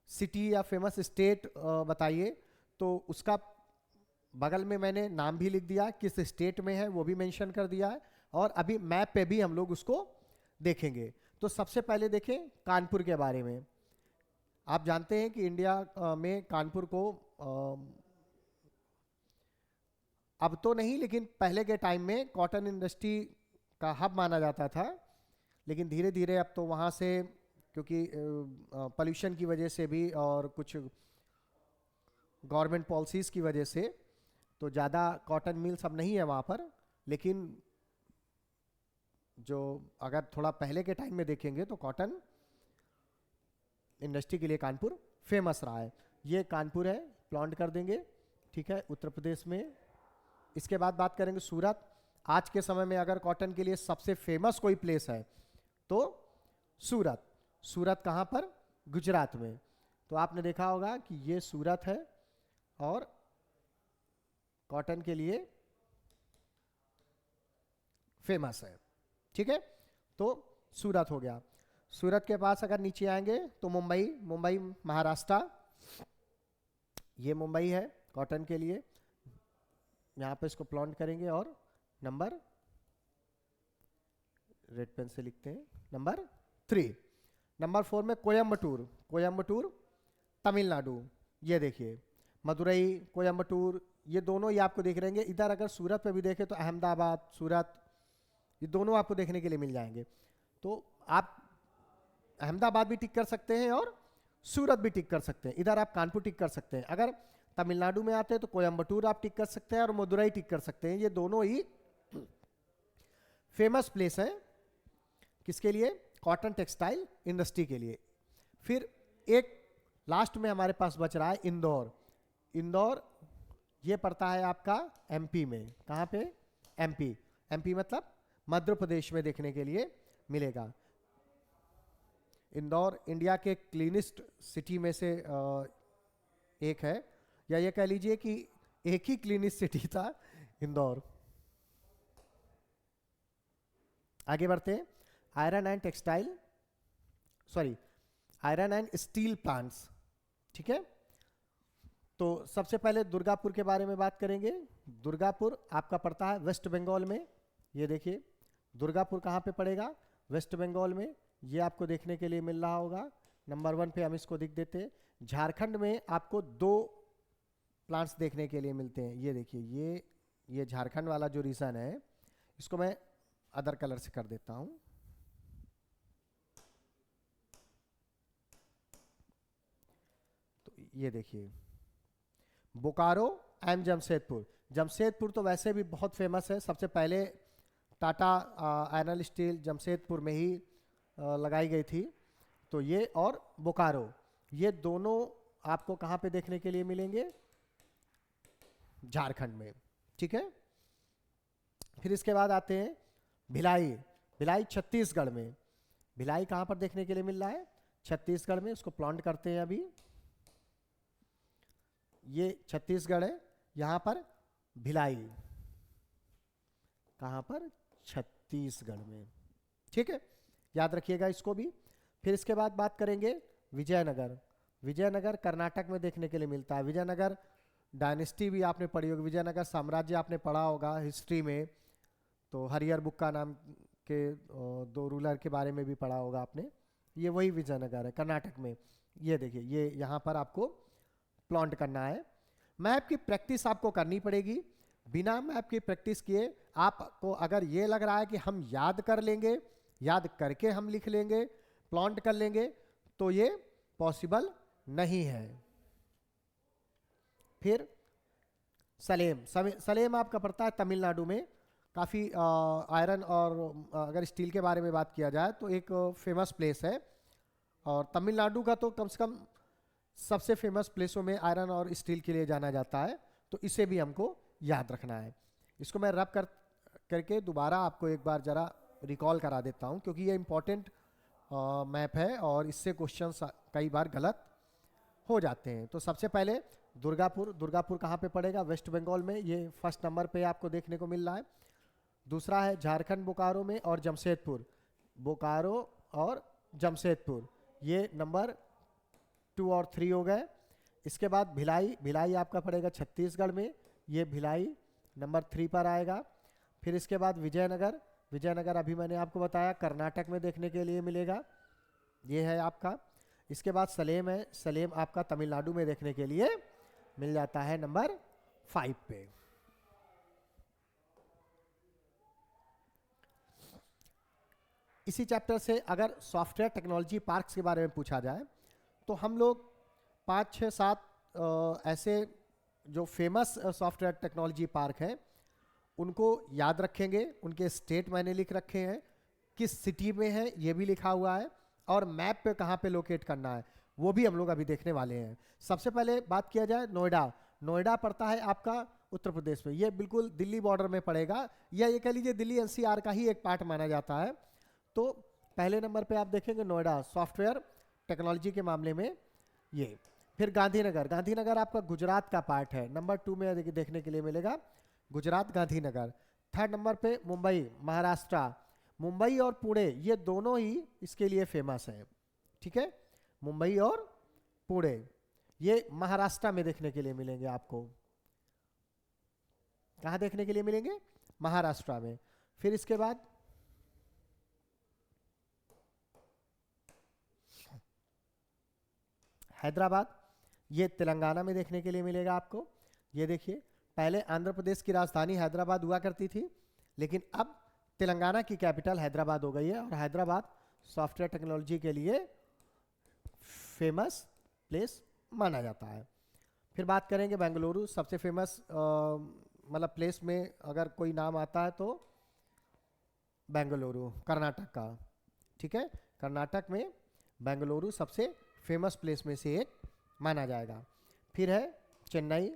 सिटी या फेमस स्टेट बताइए, तो उसका बगल में मैंने नाम भी लिख दिया, किस स्टेट में है वो भी मेंशन कर दिया है, और अभी मैप पे भी हम लोग उसको देखेंगे। तो सबसे पहले देखें कानपुर के बारे में। आप जानते हैं कि इंडिया में कानपुर को अब तो नहीं, लेकिन पहले के टाइम में कॉटन इंडस्ट्री का हब माना जाता था, लेकिन धीरे धीरे अब तो वहाँ से क्योंकि पोल्यूशन की वजह से भी और कुछ गवर्नमेंट पॉलिसीज़ की वजह से तो ज़्यादा कॉटन मिल्स अब नहीं है वहाँ पर। लेकिन जो अगर थोड़ा पहले के टाइम में देखेंगे तो कॉटन इंडस्ट्री के लिए कानपुर फेमस रहा है। ये कानपुर है, प्लांट कर देंगे, ठीक है, उत्तर प्रदेश में। इसके बाद बात करेंगे सूरत। आज के समय में अगर कॉटन के लिए सबसे फेमस कोई प्लेस है तो सूरत। सूरत कहाँ पर, गुजरात में। तो आपने देखा होगा कि ये सूरत है और कॉटन के लिए फेमस है, ठीक है, तो सूरत हो गया। सूरत के पास अगर नीचे आएंगे तो मुंबई, मुंबई महाराष्ट्र, ये मुंबई है कॉटन के लिए, यहाँ पे इसको प्लॉट करेंगे और नंबर रेड पेन से लिखते हैं नंबर 3। नंबर 4 में कोयम्बटूर, कोयम्बटूर तमिलनाडु, ये देखिए मदुरई, कोयम्बटूर, ये दोनों ही आपको देख रहेंगे। इधर अगर सूरत पे भी देखें तो अहमदाबाद, सूरत, ये दोनों आपको देखने के लिए मिल जाएंगे। तो आप अहमदाबाद भी टिक कर सकते हैं और सूरत भी टिक कर सकते हैं। इधर आप कानपुर टिक कर सकते हैं। अगर तमिलनाडु में आते हैं तो कोयम्बटूर आप टिक कर सकते हैं और मदुरई टिक कर सकते हैं। ये दोनों ही फेमस प्लेस है किसके लिए? कॉटन टेक्सटाइल इंडस्ट्री के लिए। फिर एक लास्ट में हमारे पास बच रहा है इंदौर। इंदौर ये पड़ता है आपका एमपी में। कहाँ पे? एमपी। एमपी मतलब मध्य प्रदेश में देखने के लिए मिलेगा। इंदौर इंडिया के क्लीनेस्ट सिटी में से एक है, या ये कह लीजिए कि एक ही क्लीनेस्ट सिटी था इंदौर। आगे बढ़ते हैं। Iron and textile, sorry iron and steel plants, ठीक है। तो सबसे पहले दुर्गापुर के बारे में बात करेंगे। दुर्गापुर आपका पड़ता है वेस्ट बंगाल में। ये देखिए दुर्गापुर कहाँ पे पड़ेगा? वेस्ट बंगाल में। ये आपको देखने के लिए मिल रहा होगा। नंबर 1 पे हम इसको दिख देते हैं। झारखंड में आपको 2 प्लांट्स देखने के लिए मिलते हैं। ये देखिए ये झारखंड वाला जो रीजन है, इसको मैं अदर कलर से कर देता हूं। तो ये देखिए बोकारो एंड जमशेदपुर। जमशेदपुर तो वैसे भी बहुत फेमस है। सबसे पहले टाटा आयरन स्टील जमशेदपुर में ही लगाई गई थी। तो ये और बोकारो, ये दोनों आपको कहाँ पे देखने के लिए मिलेंगे? झारखंड में, ठीक है। फिर इसके बाद आते हैं भिलाई। भिलाई छत्तीसगढ़ में। भिलाई कहाँ पर देखने के लिए मिल रहा है? छत्तीसगढ़ में। उसको प्लॉट करते हैं अभी। ये छत्तीसगढ़ है, यहाँ पर भिलाई कहाँ पर? छत्तीसगढ़ में, ठीक है। याद रखिएगा इसको भी। फिर इसके बाद बात करेंगे विजयनगर। विजयनगर कर्नाटक में देखने के लिए मिलता है। विजयनगर डायनेस्टी भी आपने पढ़ी होगी, विजयनगर साम्राज्य आपने पढ़ा होगा हिस्ट्री में। तो हरिहर बुक्का नाम के 2 रूलर के बारे में भी पढ़ा होगा आपने। ये वही विजयनगर है कर्नाटक में। ये देखिए ये यहाँ पर आपको प्लॉट करना है। मैप की प्रैक्टिस आपको करनी पड़ेगी। बिना मैप की प्रैक्टिस किए आपको अगर ये लग रहा है कि हम याद कर लेंगे, याद करके हम लिख लेंगे, प्लॉट कर लेंगे, तो ये पॉसिबल नहीं है। फिर सलेम। सलेम आपका पड़ता है तमिलनाडु में। काफ़ी आयरन और अगर स्टील के बारे में बात किया जाए तो एक फेमस प्लेस है। और तमिलनाडु का तो कम से कम सबसे फेमस प्लेसों में आयरन और स्टील के लिए जाना जाता है। तो इसे भी हमको याद रखना है। इसको मैं रब करके दोबारा आपको एक बार ज़रा रिकॉल करा देता हूँ, क्योंकि ये इम्पोर्टेंट मैप है और इससे क्वेश्चन कई बार गलत हो जाते हैं। तो सबसे पहले दुर्गापुर। दुर्गापुर कहाँ पे पड़ेगा? वेस्ट बंगाल में। ये फर्स्ट नंबर पे आपको देखने को मिल रहा है। दूसरा है झारखंड बोकारो में और जमशेदपुर। बोकारो और जमशेदपुर ये नंबर 2 और 3 हो गए। इसके बाद भिलाई। भिलाई आपका पड़ेगा छत्तीसगढ़ में। ये भिलाई नंबर 3 पर आएगा। फिर इसके बाद विजयनगर। विजयनगर अभी मैंने आपको बताया कर्नाटक में देखने के लिए मिलेगा, ये है आपका। इसके बाद सलेम है। सलेम आपका तमिलनाडु में देखने के लिए मिल जाता है नंबर 5 पे। इसी चैप्टर से अगर सॉफ्टवेयर टेक्नोलॉजी पार्क्स के बारे में पूछा जाए तो हम लोग 5, 6, 7 ऐसे जो फेमस सॉफ्टवेयर टेक्नोलॉजी पार्क हैं उनको याद रखेंगे। उनके स्टेट मैंने लिख रखे हैं, किस सिटी में है ये भी लिखा हुआ है, और मैप पे कहाँ पे लोकेट करना है वो भी हम लोग अभी देखने वाले हैं। सबसे पहले बात किया जाए नोएडा। नोएडा पड़ता है आपका उत्तर प्रदेश में। ये बिल्कुल दिल्ली बॉर्डर में पड़ेगा, या ये कह लीजिए दिल्ली एनसीआर का ही एक पार्ट माना जाता है। तो पहले नंबर पे आप देखेंगे नोएडा सॉफ्टवेयर टेक्नोलॉजी के मामले में ये। फिर गांधीनगर। गांधीनगर आपका गुजरात का पार्ट है। नंबर 2 में देखने के लिए मिलेगा गुजरात गांधीनगर। 3rd नंबर पे मुंबई महाराष्ट्र। मुंबई और पुणे ये दोनों ही इसके लिए फेमस है, ठीक है। मुंबई और पुणे ये महाराष्ट्र में देखने के लिए मिलेंगे आपको। कहाँ देखने के लिए मिलेंगे? महाराष्ट्र में। फिर इसके बाद हैदराबाद, ये तेलंगाना में देखने के लिए मिलेगा आपको। ये देखिए, पहले आंध्र प्रदेश की राजधानी हैदराबाद हुआ करती थी, लेकिन अब तेलंगाना की कैपिटल हैदराबाद हो गई है, और हैदराबाद सॉफ्टवेयर टेक्नोलॉजी के लिए फेमस प्लेस माना जाता है। फिर बात करेंगे बेंगलुरु, सबसे फेमस मतलब प्लेस में अगर कोई नाम आता है तो बेंगलुरु, कर्नाटक का, ठीक है। कर्नाटक में बेंगलुरु सबसे फेमस प्लेस में से एक माना जाएगा। फिर है चेन्नई,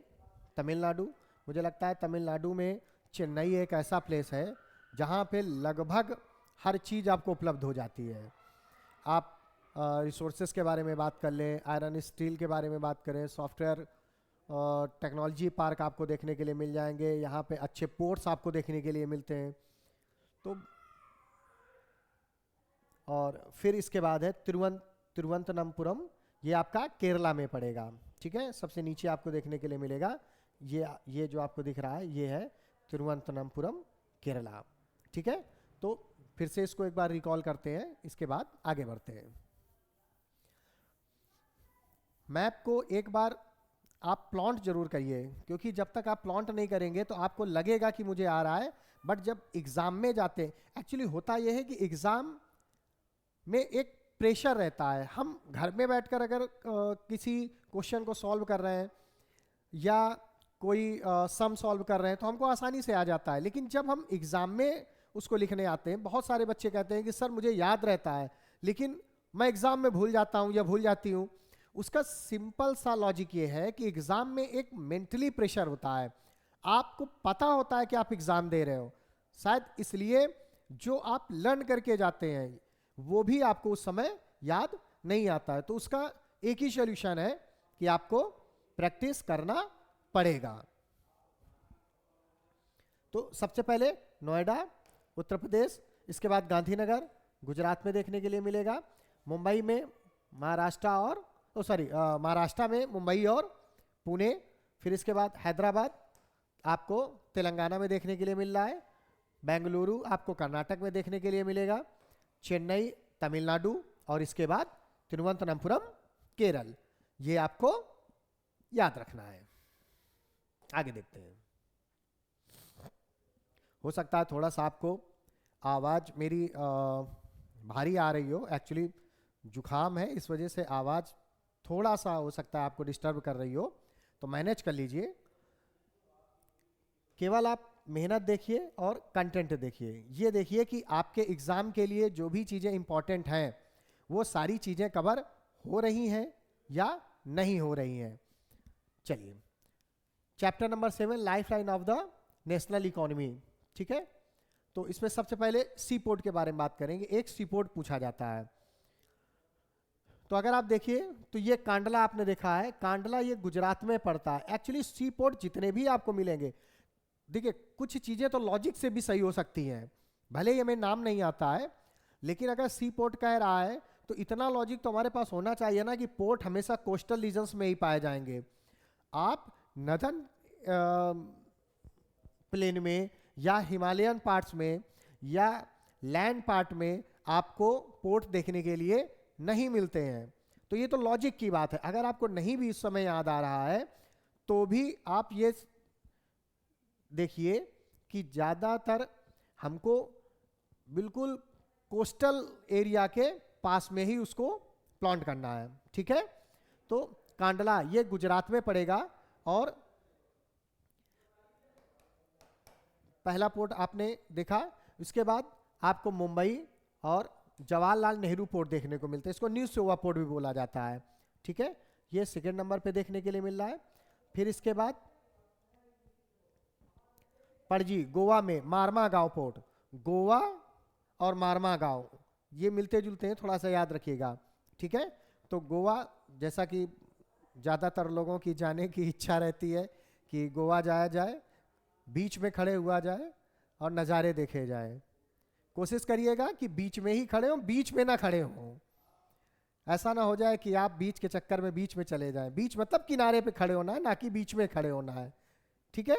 तमिलनाडु। मुझे लगता है तमिलनाडु में चेन्नई एक ऐसा प्लेस है जहाँ पे लगभग हर चीज़ आपको उपलब्ध हो जाती है। आप रिसोर्सेज के बारे में बात कर लें, आयरन स्टील के बारे में बात करें, सॉफ्टवेयर टेक्नोलॉजी पार्क आपको देखने के लिए मिल जाएंगे, यहाँ पे अच्छे पोर्ट्स आपको देखने के लिए मिलते हैं। तो और फिर इसके बाद है तिरुवनंतपुरम, ये आपका केरला में पड़ेगा, ठीक है। सबसे नीचे आपको देखने के लिए मिलेगा, ये जो आपको दिख रहा है ये है तिरुवनंतपुरम, केरला, ठीक है। तो फिर से इसको एक बार रिकॉल करते हैं, इसके बाद आगे बढ़ते हैं। मैप को एक बार आप प्लॉट जरूर करिए, क्योंकि जब तक आप प्लॉट नहीं करेंगे तो आपको लगेगा कि मुझे आ रहा है, बट जब एग्जाम में जाते हैं, एक्चुअली होता यह है कि एग्जाम में एक प्रेशर रहता है। हम घर में बैठकर अगर किसी क्वेश्चन को सॉल्व कर रहे हैं या कोई सम सॉल्व कर रहे हैं तो हमको आसानी से आ जाता है, लेकिन जब हम एग्जाम में उसको लिखने आते हैं, बहुत सारे बच्चे कहते हैं कि सर मुझे याद रहता है लेकिन मैं एग्जाम में भूल जाता हूँ या भूल जाती हूँ। उसका सिंपल सा लॉजिक ये है कि एग्जाम में एक मेंटली प्रेशर होता है, आपको पता होता है कि आप एग्जाम दे रहे हो, शायद इसलिए जो आप लर्न करके जाते हैं वो भी आपको उस समय याद नहीं आता है। तो उसका एक ही सॉल्यूशन है कि आपको प्रैक्टिस करना पड़ेगा। तो सबसे पहले नोएडा, उत्तर प्रदेश, इसके बाद गांधीनगर, गुजरात में देखने के लिए मिलेगा। मुंबई में महाराष्ट्र और महाराष्ट्र में मुंबई और पुणे। फिर इसके बाद हैदराबाद आपको तेलंगाना में देखने के लिए मिल रहा है। बेंगलुरु आपको कर्नाटक में देखने के लिए मिलेगा। चेन्नई तमिलनाडु, और इसके बाद तिरुवनंतपुरम केरल। ये आपको याद रखना है। आगे देखते हैं। हो सकता है थोड़ा सा आपको आवाज़ मेरी भारी आ रही हो, एक्चुअली जुखाम है, इस वजह से आवाज़ थोड़ा सा हो सकता है आपको डिस्टर्ब कर रही हो, तो मैनेज कर लीजिए। केवल आप मेहनत देखिए और कंटेंट देखिए। ये देखिए कि आपके एग्ज़ाम के लिए जो भी चीज़ें इंपॉर्टेंट हैं वो सारी चीज़ें कवर हो रही हैं या नहीं हो रही हैं। चलिए, chapter number 7, life line of the national economy, ठीक है। तो इसमें सबसे पहले सी पोर्ट के बारे में बात करेंगे। एक सी पोर्ट पूछा जाता है, तो अगर आप देखिए तो ये कांडला आपने देखा है, कांडला ये गुजरात में पड़ता है। एक्चुअली सी पोर्ट जितने भी आपको मिलेंगे, देखिए कुछ चीज़ें तो लॉजिक से भी सही हो सकती हैं, भले ही हमें नाम नहीं आता है, लेकिन अगर सी पोर्ट कह रहा है तो इतना लॉजिक तो हमारे पास होना चाहिए ना कि पोर्ट हमेशा कोस्टल रीजन्स में ही पाए जाएंगे। आप नदर्न प्लेन में या हिमालयन पार्ट्स में या लैंड पार्ट में आपको पोर्ट देखने के लिए नहीं मिलते हैं। तो ये तो लॉजिक की बात है। अगर आपको नहीं भी इस समय याद आ रहा है तो भी आप ये देखिए कि ज़्यादातर हमको बिल्कुल कोस्टल एरिया के पास में ही उसको प्लांट करना है, ठीक है। तो कांडला ये गुजरात में पड़ेगा, और पहला पोर्ट आपने देखा। इसके बाद आपको मुंबई और जवाहरलाल नेहरू पोर्ट देखने को मिलते हैं, इसको न्यू सोवा पोर्ट भी बोला जाता है, ठीक है। ये सेकेंड नंबर पे देखने के लिए मिल रहा है। फिर इसके बाद पणजी गोवा में मारमा गांव पोर्ट, गोवा और मारमा गांव ये मिलते जुलते हैं, थोड़ा सा याद रखिएगा, ठीक है। तो गोवा, जैसा कि ज़्यादातर लोगों की जाने की इच्छा रहती है कि गोवा जाया जाए, बीच में खड़े हुआ जाए और नज़ारे देखे जाए, कोशिश करिएगा कि बीच में ही खड़े हो, बीच में ना खड़े हो। ऐसा ना हो जाए कि आप बीच के चक्कर में बीच में चले जाएं। बीच मतलब किनारे पे खड़े होना है, ना कि बीच में खड़े होना है। ठीक है,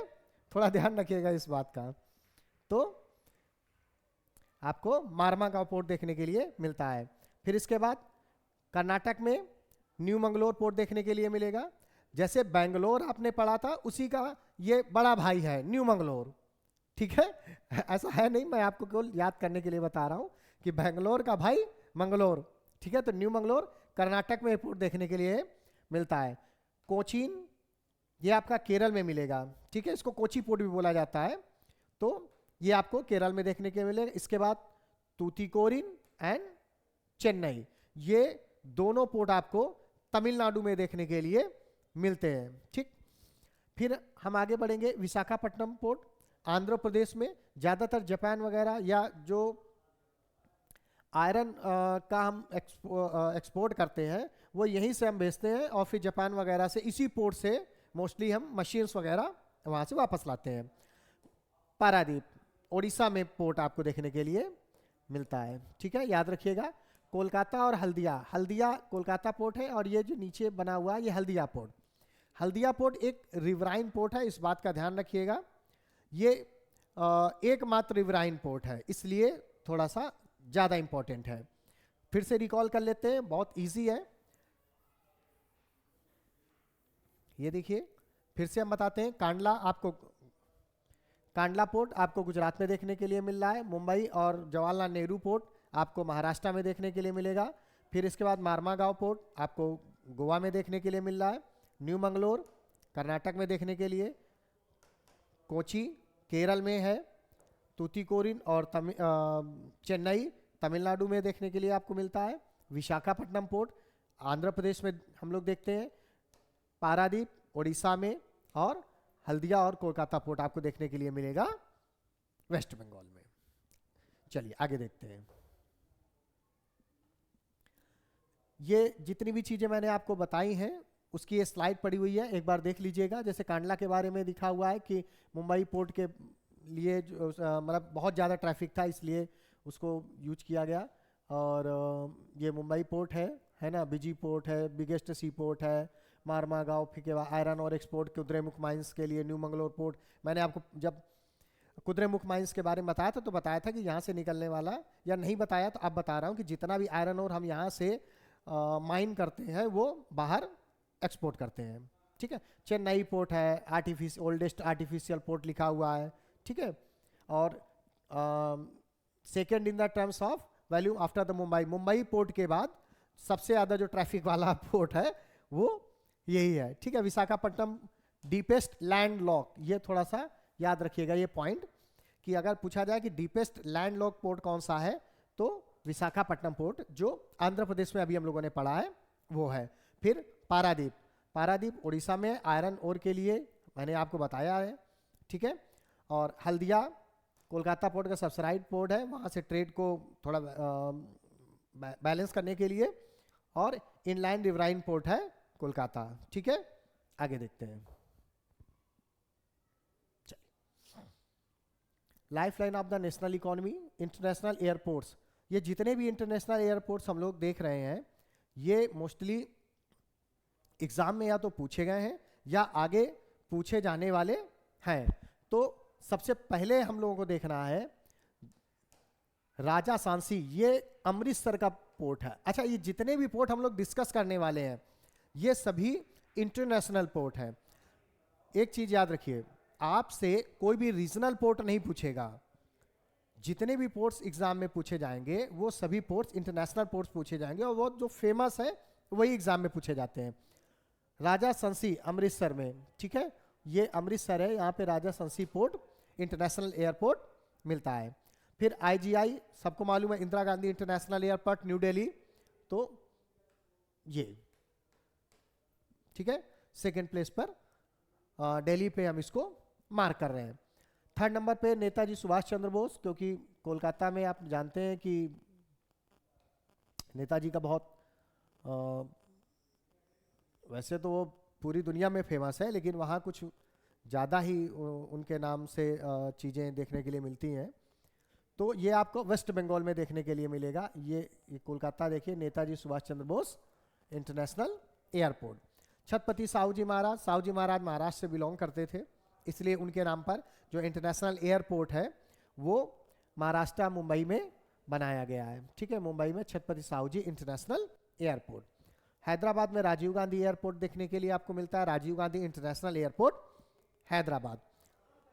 थोड़ा ध्यान रखिएगा इस बात का। तो आपको मारमागांव पोर्ट देखने के लिए मिलता है। फिर इसके बाद कर्नाटक में न्यू मंगलोर पोर्ट देखने के लिए मिलेगा। जैसे बेंगलोर आपने पढ़ा था, उसी का ये बड़ा भाई है न्यू मंगलोर। ठीक है, ऐसा है नहीं, मैं आपको केवल याद करने के लिए बता रहा हूं कि बेंगलोर का भाई मंगलोर। ठीक है, तो न्यू मंगलोर कर्नाटक में पोर्ट देखने के लिए मिलता है। कोचीन ये आपका केरल में मिलेगा। ठीक है, इसको कोची पोर्ट भी बोला जाता है। तो ये आपको केरल में देखने के मिलेगा। इसके बाद तूतीकोरिन एंड चेन्नई, ये दोनों पोर्ट आपको तमिलनाडु में देखने के लिए मिलते हैं। ठीक, फिर हम आगे बढ़ेंगे। विशाखापट्टनम पोर्ट आंध्र प्रदेश में, ज़्यादातर जापान वगैरह या जो आयरन का हम एक्सपोर्ट करते हैं वो यहीं से हम भेजते हैं, और फिर जापान वगैरह से इसी पोर्ट से मोस्टली हम मशीन्स वगैरह वहाँ से वापस लाते हैं। पारादीप उड़ीसा में पोर्ट आपको देखने के लिए मिलता है। ठीक है, याद रखिएगा। कोलकाता और हल्दिया, हल्दिया कोलकाता पोर्ट है, और ये जो नीचे बना हुआ है ये हल्दिया पोर्ट। हल्दिया पोर्ट एक रिवराइन पोर्ट है, इस बात का ध्यान रखिएगा। ये एकमात्र रिवराइन पोर्ट है, इसलिए थोड़ा सा ज़्यादा इंपॉर्टेंट है। फिर से रिकॉल कर लेते हैं, बहुत इजी है। ये देखिए, फिर से हम बताते हैं। कांडला पोर्ट आपको गुजरात में देखने के लिए मिल रहा है। मुंबई और जवाहरलाल नेहरू पोर्ट आपको महाराष्ट्र में देखने के लिए मिलेगा। फिर इसके बाद मारमागांव पोर्ट आपको गोवा में देखने के लिए मिल रहा है। न्यू मंगलोर कर्नाटक में देखने के लिए, कोची केरल में है, तूतीकोरिन और चेन्नई तमिलनाडु में देखने के लिए आपको मिलता है। विशाखापट्टनम पोर्ट आंध्र प्रदेश में हम लोग देखते हैं, पारादीप उड़ीसा में, और हल्दिया और कोलकाता पोर्ट आपको देखने के लिए मिलेगा वेस्ट बंगाल में। चलिए आगे देखते हैं। ये जितनी भी चीज़ें मैंने आपको बताई हैं उसकी ये स्लाइड पड़ी हुई है, एक बार देख लीजिएगा। जैसे कांडला के बारे में लिखा हुआ है कि मुंबई पोर्ट के लिए मतलब बहुत ज़्यादा ट्रैफिक था, इसलिए उसको यूज किया गया। और ये मुंबई पोर्ट है ना, बिजी पोर्ट है, बिगेस्ट सी पोर्ट है। मारमागांव, फिर के बाद आयरन और एक्सपोर्ट कुद्रेमुख माइंस के लिए न्यू मंगलोर पोर्ट। मैंने आपको जब कुद्रेमुख माइंस के बारे में बताया था तो बताया था कि यहाँ से निकलने वाला, या नहीं बताया तो अब बता रहा हूँ कि जितना भी आयरन और हम यहाँ से माइन करते हैं वो बाहर एक्सपोर्ट करते हैं। ठीक है, चेन्नई पोर्ट है, ओल्डेस्ट आर्टिफिशियल पोर्ट लिखा हुआ है। ठीक है, और second in the terms of value after the Mumbai port के बाद सबसे ज़्यादा जो ट्रैफिक वाला पोर्ट है वो यही है। ठीक है, विशाखापट्टनम डीपेस्ट लैंड लॉक, ये थोड़ा सा याद रखिएगा ये पॉइंट, कि अगर पूछा जाए कि डीपेस्ट लैंड लॉक पोर्ट कौन सा है तो विशाखापट्टनम पोर्ट, जो आंध्र प्रदेश में अभी हम लोगों ने पढ़ा है, वो है। फिर पारादीप उड़ीसा में आयरन ओर के लिए मैंने आपको बताया है। ठीक है, और हल्दिया कोलकाता पोर्ट का सब्सिडाइज्ड पोर्ट है, वहाँ से ट्रेड को थोड़ा बैलेंस करने के लिए, और इनलैंड रिवराइन पोर्ट है कोलकाता। ठीक है, आगे देखते हैं। Life line of the national economy, international airports. ये जितने भी इंटरनेशनल एयरपोर्ट्स हम लोग देख रहे हैं ये मोस्टली एग्जाम में या तो पूछे गए हैं या आगे पूछे जाने वाले हैं। तो सबसे पहले हम लोगों को देखना है राजा सांसी, ये अमृतसर का पोर्ट है। अच्छा, ये जितने भी पोर्ट हम लोग डिस्कस करने वाले हैं ये सभी इंटरनेशनल पोर्ट हैं। एक चीज याद रखिए, आपसे कोई भी रीजनल पोर्ट नहीं पूछेगा। जितने भी पोर्ट्स एग्जाम में पूछे जाएंगे वो सभी पोर्ट्स इंटरनेशनल पोर्ट्स पूछे जाएंगे, और वो जो फेमस है वही एग्जाम में पूछे जाते हैं। राजा संसी अमृतसर में, ठीक है, ये अमृतसर है, यहाँ पे राजा संसी पोर्ट इंटरनेशनल एयरपोर्ट मिलता है। फिर IGI सबको मालूम है, Indira Gandhi international airport new Delhi, तो ये ठीक है सेकेंड प्लेस पर दिल्ली पे हम इसको मार्क कर रहे हैं। थर्ड नंबर पे नेताजी सुभाष चंद्र बोस, क्योंकि कोलकाता में आप जानते हैं कि नेताजी का बहुत वैसे तो वो पूरी दुनिया में फेमस है, लेकिन वहाँ कुछ ज़्यादा ही उनके नाम से चीज़ें देखने के लिए मिलती हैं। तो ये आपको वेस्ट बंगाल में देखने के लिए मिलेगा। ये कोलकाता देखिए, नेताजी सुभाष चंद्र बोस इंटरनेशनल एयरपोर्ट। छत्रपति साहू जी महाराज महाराष्ट्र से बिलोंग करते थे, इसलिए उनके नाम पर जो इंटरनेशनल एयरपोर्ट है वो महाराष्ट्र मुंबई में बनाया गया है। ठीक है, मुंबई में छत्रपति साहू जी इंटरनेशनल एयरपोर्ट। हैदराबाद में राजीव गांधी एयरपोर्ट देखने के लिए आपको मिलता है, राजीव गांधी इंटरनेशनल एयरपोर्ट हैदराबाद।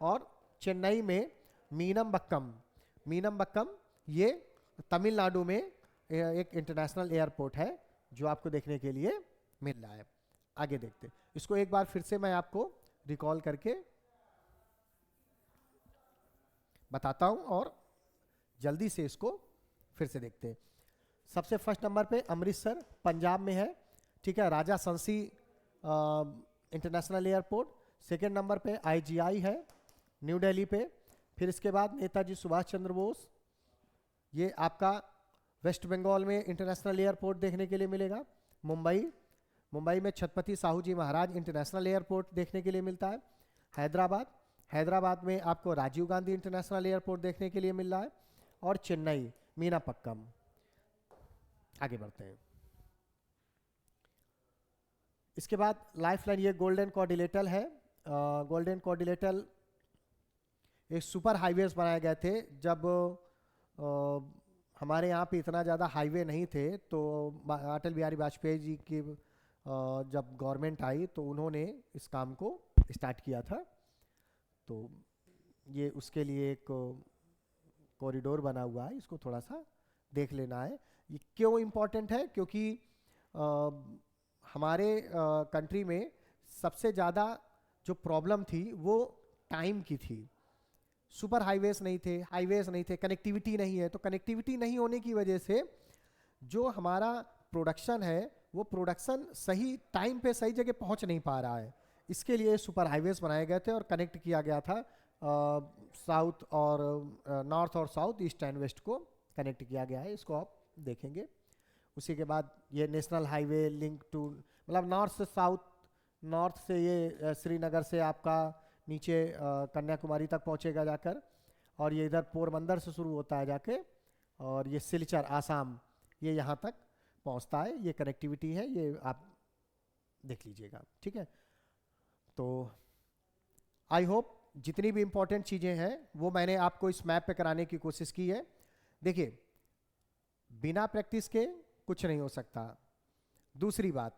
और चेन्नई में मीनमबक्कम ये तमिलनाडु में एक इंटरनेशनल एयरपोर्ट है जो आपको देखने के लिए मिल रहा है। आगे देखते हैं इसको एक बार फिर से मैं आपको रिकॉल करके बताता हूं और जल्दी से इसको फिर से देखते हैं। सबसे फर्स्ट नंबर पे अमृतसर पंजाब में है, ठीक है, राजा संसी इंटरनेशनल एयरपोर्ट। सेकेंड नंबर पे IGI है न्यू दिल्ली पे। फिर इसके बाद नेताजी सुभाष चंद्र बोस, ये आपका वेस्ट बंगाल में इंटरनेशनल एयरपोर्ट देखने के लिए मिलेगा। मुंबई में छत्रपति साहू जी महाराज इंटरनेशनल एयरपोर्ट देखने के लिए मिलता है। हैदराबाद में आपको राजीव गांधी इंटरनेशनल एयरपोर्ट देखने के लिए मिल रहा है। और चेन्नई मीनापक्कम। आगे बढ़ते हैं। इसके बाद लाइफलाइन, ये गोल्डन कॉर्डिलेटल है। गोल्डन कॉर्डिलेटल एक सुपर हाईवेज बनाए गए थे जब हमारे यहाँ पे इतना ज़्यादा हाईवे नहीं थे, तो अटल बिहारी वाजपेयी जी की जब गवर्नमेंट आई तो उन्होंने इस काम को स्टार्ट किया था। तो ये उसके लिए एक कॉरिडोर बना हुआ है, इसको थोड़ा सा देख लेना है। ये क्यों इम्पोर्टेंट है? क्योंकि हमारे कंट्री में सबसे ज़्यादा जो प्रॉब्लम थी वो टाइम की थी। सुपर हाईवेज नहीं थे, कनेक्टिविटी नहीं है। तो कनेक्टिविटी नहीं होने की वजह से जो हमारा प्रोडक्शन है वो प्रोडक्शन सही टाइम पे सही जगह पहुंच नहीं पा रहा है। इसके लिए सुपर हाईवेज बनाए गए थे और कनेक्ट किया गया था साउथ और नॉर्थ और साउथ, ईस्ट एंड वेस्ट को कनेक्ट किया गया है। इसको आप देखेंगे। उसी के बाद ये नेशनल हाईवे लिंक टू, मतलब नॉर्थ से साउथ, नॉर्थ से ये श्रीनगर से आपका नीचे कन्याकुमारी तक पहुंचेगा जाकर, और ये इधर पोरबंदर से शुरू होता है जाके, और ये सिलचर आसाम, ये यहाँ तक पहुंचता है। ये कनेक्टिविटी है, ये आप देख लीजिएगा। ठीक है, तो आई होप जितनी भी इंपॉर्टेंट चीज़ें हैं वो मैंने आपको इस मैप पे कराने की कोशिश की है। देखिए, बिना प्रैक्टिस के कुछ नहीं हो सकता। दूसरी बात,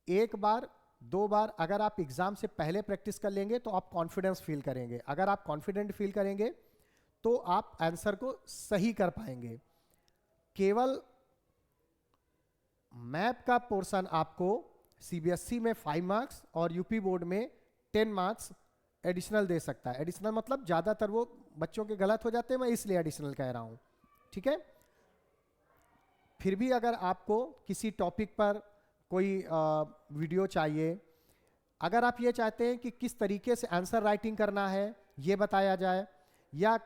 एक बार दो बार अगर आप एग्जाम से पहले प्रैक्टिस कर लेंगे तो आप कॉन्फिडेंस फील करेंगे। अगर आप कॉन्फिडेंट फील करेंगे तो आप आंसर को सही कर पाएंगे। केवल मैप का पोर्शन आपको CBSE में 5 मार्क्स और यूपी बोर्ड में 10 मार्क्स एडिशनल दे सकता है। एडिशनल मतलब ज़्यादातर वो बच्चों के गलत हो जाते हैं, मैं इसलिए एडिशनल कह रहा हूँ। ठीक है, फिर भी अगर आपको किसी टॉपिक पर कोई वीडियो चाहिए, अगर आप ये चाहते हैं कि किस तरीके से आंसर राइटिंग करना है ये बताया जाए, या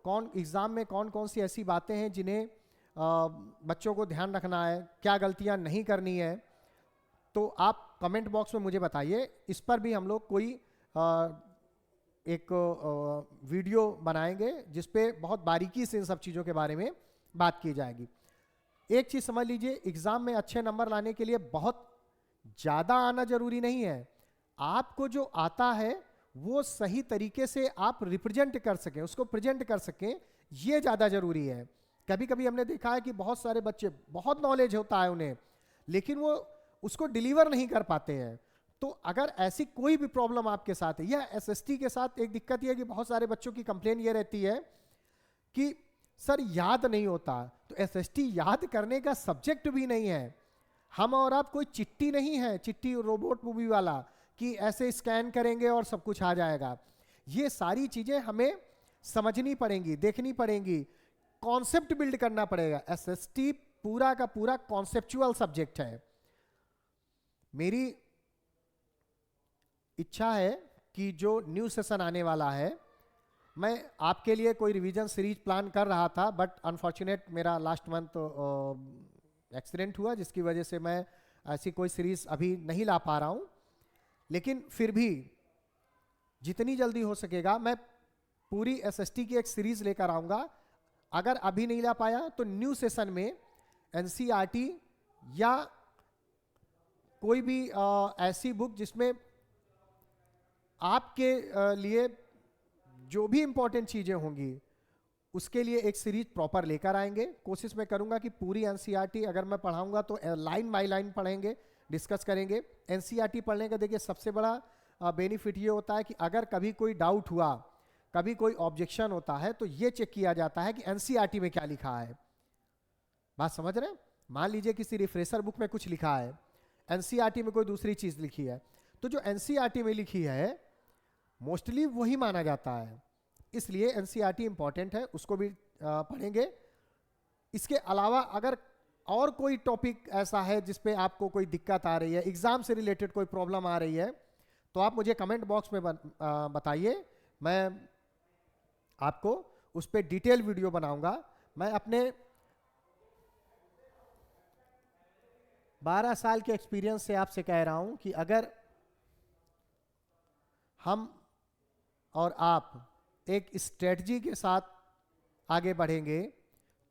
कौन एग्ज़ाम में कौन कौन सी ऐसी बातें हैं जिन्हें बच्चों को ध्यान रखना है, क्या गलतियां नहीं करनी है, तो आप कमेंट बॉक्स में मुझे बताइए। इस पर भी हम लोग कोई एक वीडियो बनाएंगे जिस पे बहुत बारीकी से इन सब चीज़ों के बारे में बात की जाएगी। एक चीज़ समझ लीजिए, एग्ज़ाम में अच्छे नंबर लाने के लिए बहुत ज़्यादा आना जरूरी नहीं है। आपको जो आता है वो सही तरीके से आप रिप्रेजेंट कर सकें, उसको प्रेजेंट कर सकें, ये ज़्यादा ज़रूरी है। कभी कभी हमने देखा है कि बहुत सारे बच्चे, बहुत नॉलेज होता है उन्हें, लेकिन वो उसको डिलीवर नहीं कर पाते हैं। तो अगर ऐसी कोई भी प्रॉब्लम आपके साथ है, या SST के साथ एक दिक्कत ये है कि बहुत सारे बच्चों की कंप्लेन ये रहती है कि सर याद नहीं होता। तो SST याद करने का सब्जेक्ट भी नहीं है। हम और आप कोई चिट्ठी नहीं है, चिट्ठी रोबोट मूवी वाला कि ऐसे स्कैन करेंगे और सब कुछ आ जाएगा। ये सारी चीजें हमें समझनी पड़ेंगी, देखनी पड़ेंगी, कॉन्सेप्ट बिल्ड करना पड़ेगा। SST पूरा का पूरा कॉन्सेप्चुअल सब्जेक्ट है। मेरी इच्छा है कि जो न्यू सेशन आने वाला है, मैं आपके लिए कोई रिवीजन सीरीज प्लान कर रहा था, बट अनफॉर्चुनेट मेरा लास्ट मंथ एक्सीडेंट हुआ, जिसकी वजह से मैं ऐसी कोई सीरीज अभी नहीं ला पा रहा हूं। लेकिन फिर भी जितनी जल्दी हो सकेगा मैं पूरी SST की एक सीरीज लेकर आऊंगा। अगर अभी नहीं ला पाया तो न्यू सेशन में एनसीईआरटी या कोई भी ऐसी बुक जिसमें आपके लिए जो भी इंपॉर्टेंट चीजें होंगी उसके लिए एक सीरीज प्रॉपर लेकर आएंगे। कोशिश मैं करूंगा कि पूरी एनसीईआरटी अगर मैं पढ़ाऊंगा तो लाइन बाय लाइन पढ़ेंगे, डिस्कस करेंगे। एनसीईआरटी पढ़ने का देखिए सबसे बड़ा बेनिफिट ये होता है कि अगर कभी कोई डाउट हुआ, कभी कोई ऑब्जेक्शन होता है, तो ये चेक किया जाता है कि एनसीईआरटी में क्या लिखा है। बात समझ रहे हैं? मान लीजिए किसी रिफ्रेशर बुक में कुछ लिखा है, एनसीईआरटी में कोई दूसरी चीज लिखी है, तो जो एनसीईआरटी में लिखी है मोस्टली वही माना जाता है। इसलिए एनसीईआरटी इंपॉर्टेंट है, उसको भी पढ़ेंगे। इसके अलावा अगर और कोई टॉपिक ऐसा है जिसपे आपको कोई दिक्कत आ रही है, एग्जाम से रिलेटेड कोई प्रॉब्लम आ रही है, तो आप मुझे कमेंट बॉक्स में बताइए, मैं आपको उस पर डिटेल वीडियो बनाऊंगा। मैं अपने 12 साल के एक्सपीरियंस से आपसे कह रहा हूं कि अगर हम और आप एक स्ट्रेटजी के साथ आगे बढ़ेंगे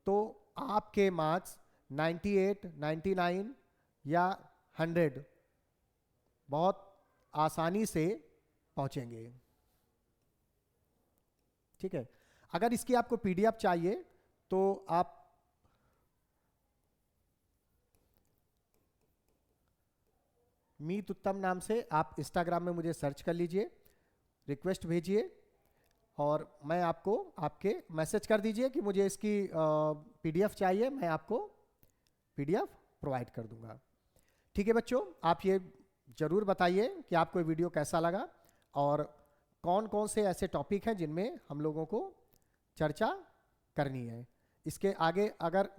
तो आपके मार्क्स 98, 99 या 100 बहुत आसानी से पहुंचेंगे। ठीक है? अगर इसकी आपको पीडीएफ चाहिए तो आप मीत उत्तम नाम से आप इंस्टाग्राम में मुझे सर्च कर लीजिए, रिक्वेस्ट भेजिए और मैं आपको आपके मैसेज कर दीजिए कि मुझे इसकी पीडीएफ चाहिए, मैं आपको पीडीएफ प्रोवाइड कर दूंगा। ठीक है बच्चों, आप ये जरूर बताइए कि आपको ये वीडियो कैसा लगा और कौन कौन से ऐसे टॉपिक हैं जिनमें हम लोगों को चर्चा करनी है। इसके आगे अगर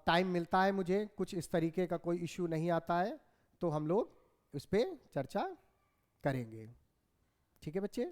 टाइम मिलता है, मुझे कुछ इस तरीके का कोई इश्यू नहीं आता है, तो हम लोग इस पे चर्चा करेंगे। ठीक है बच्चे?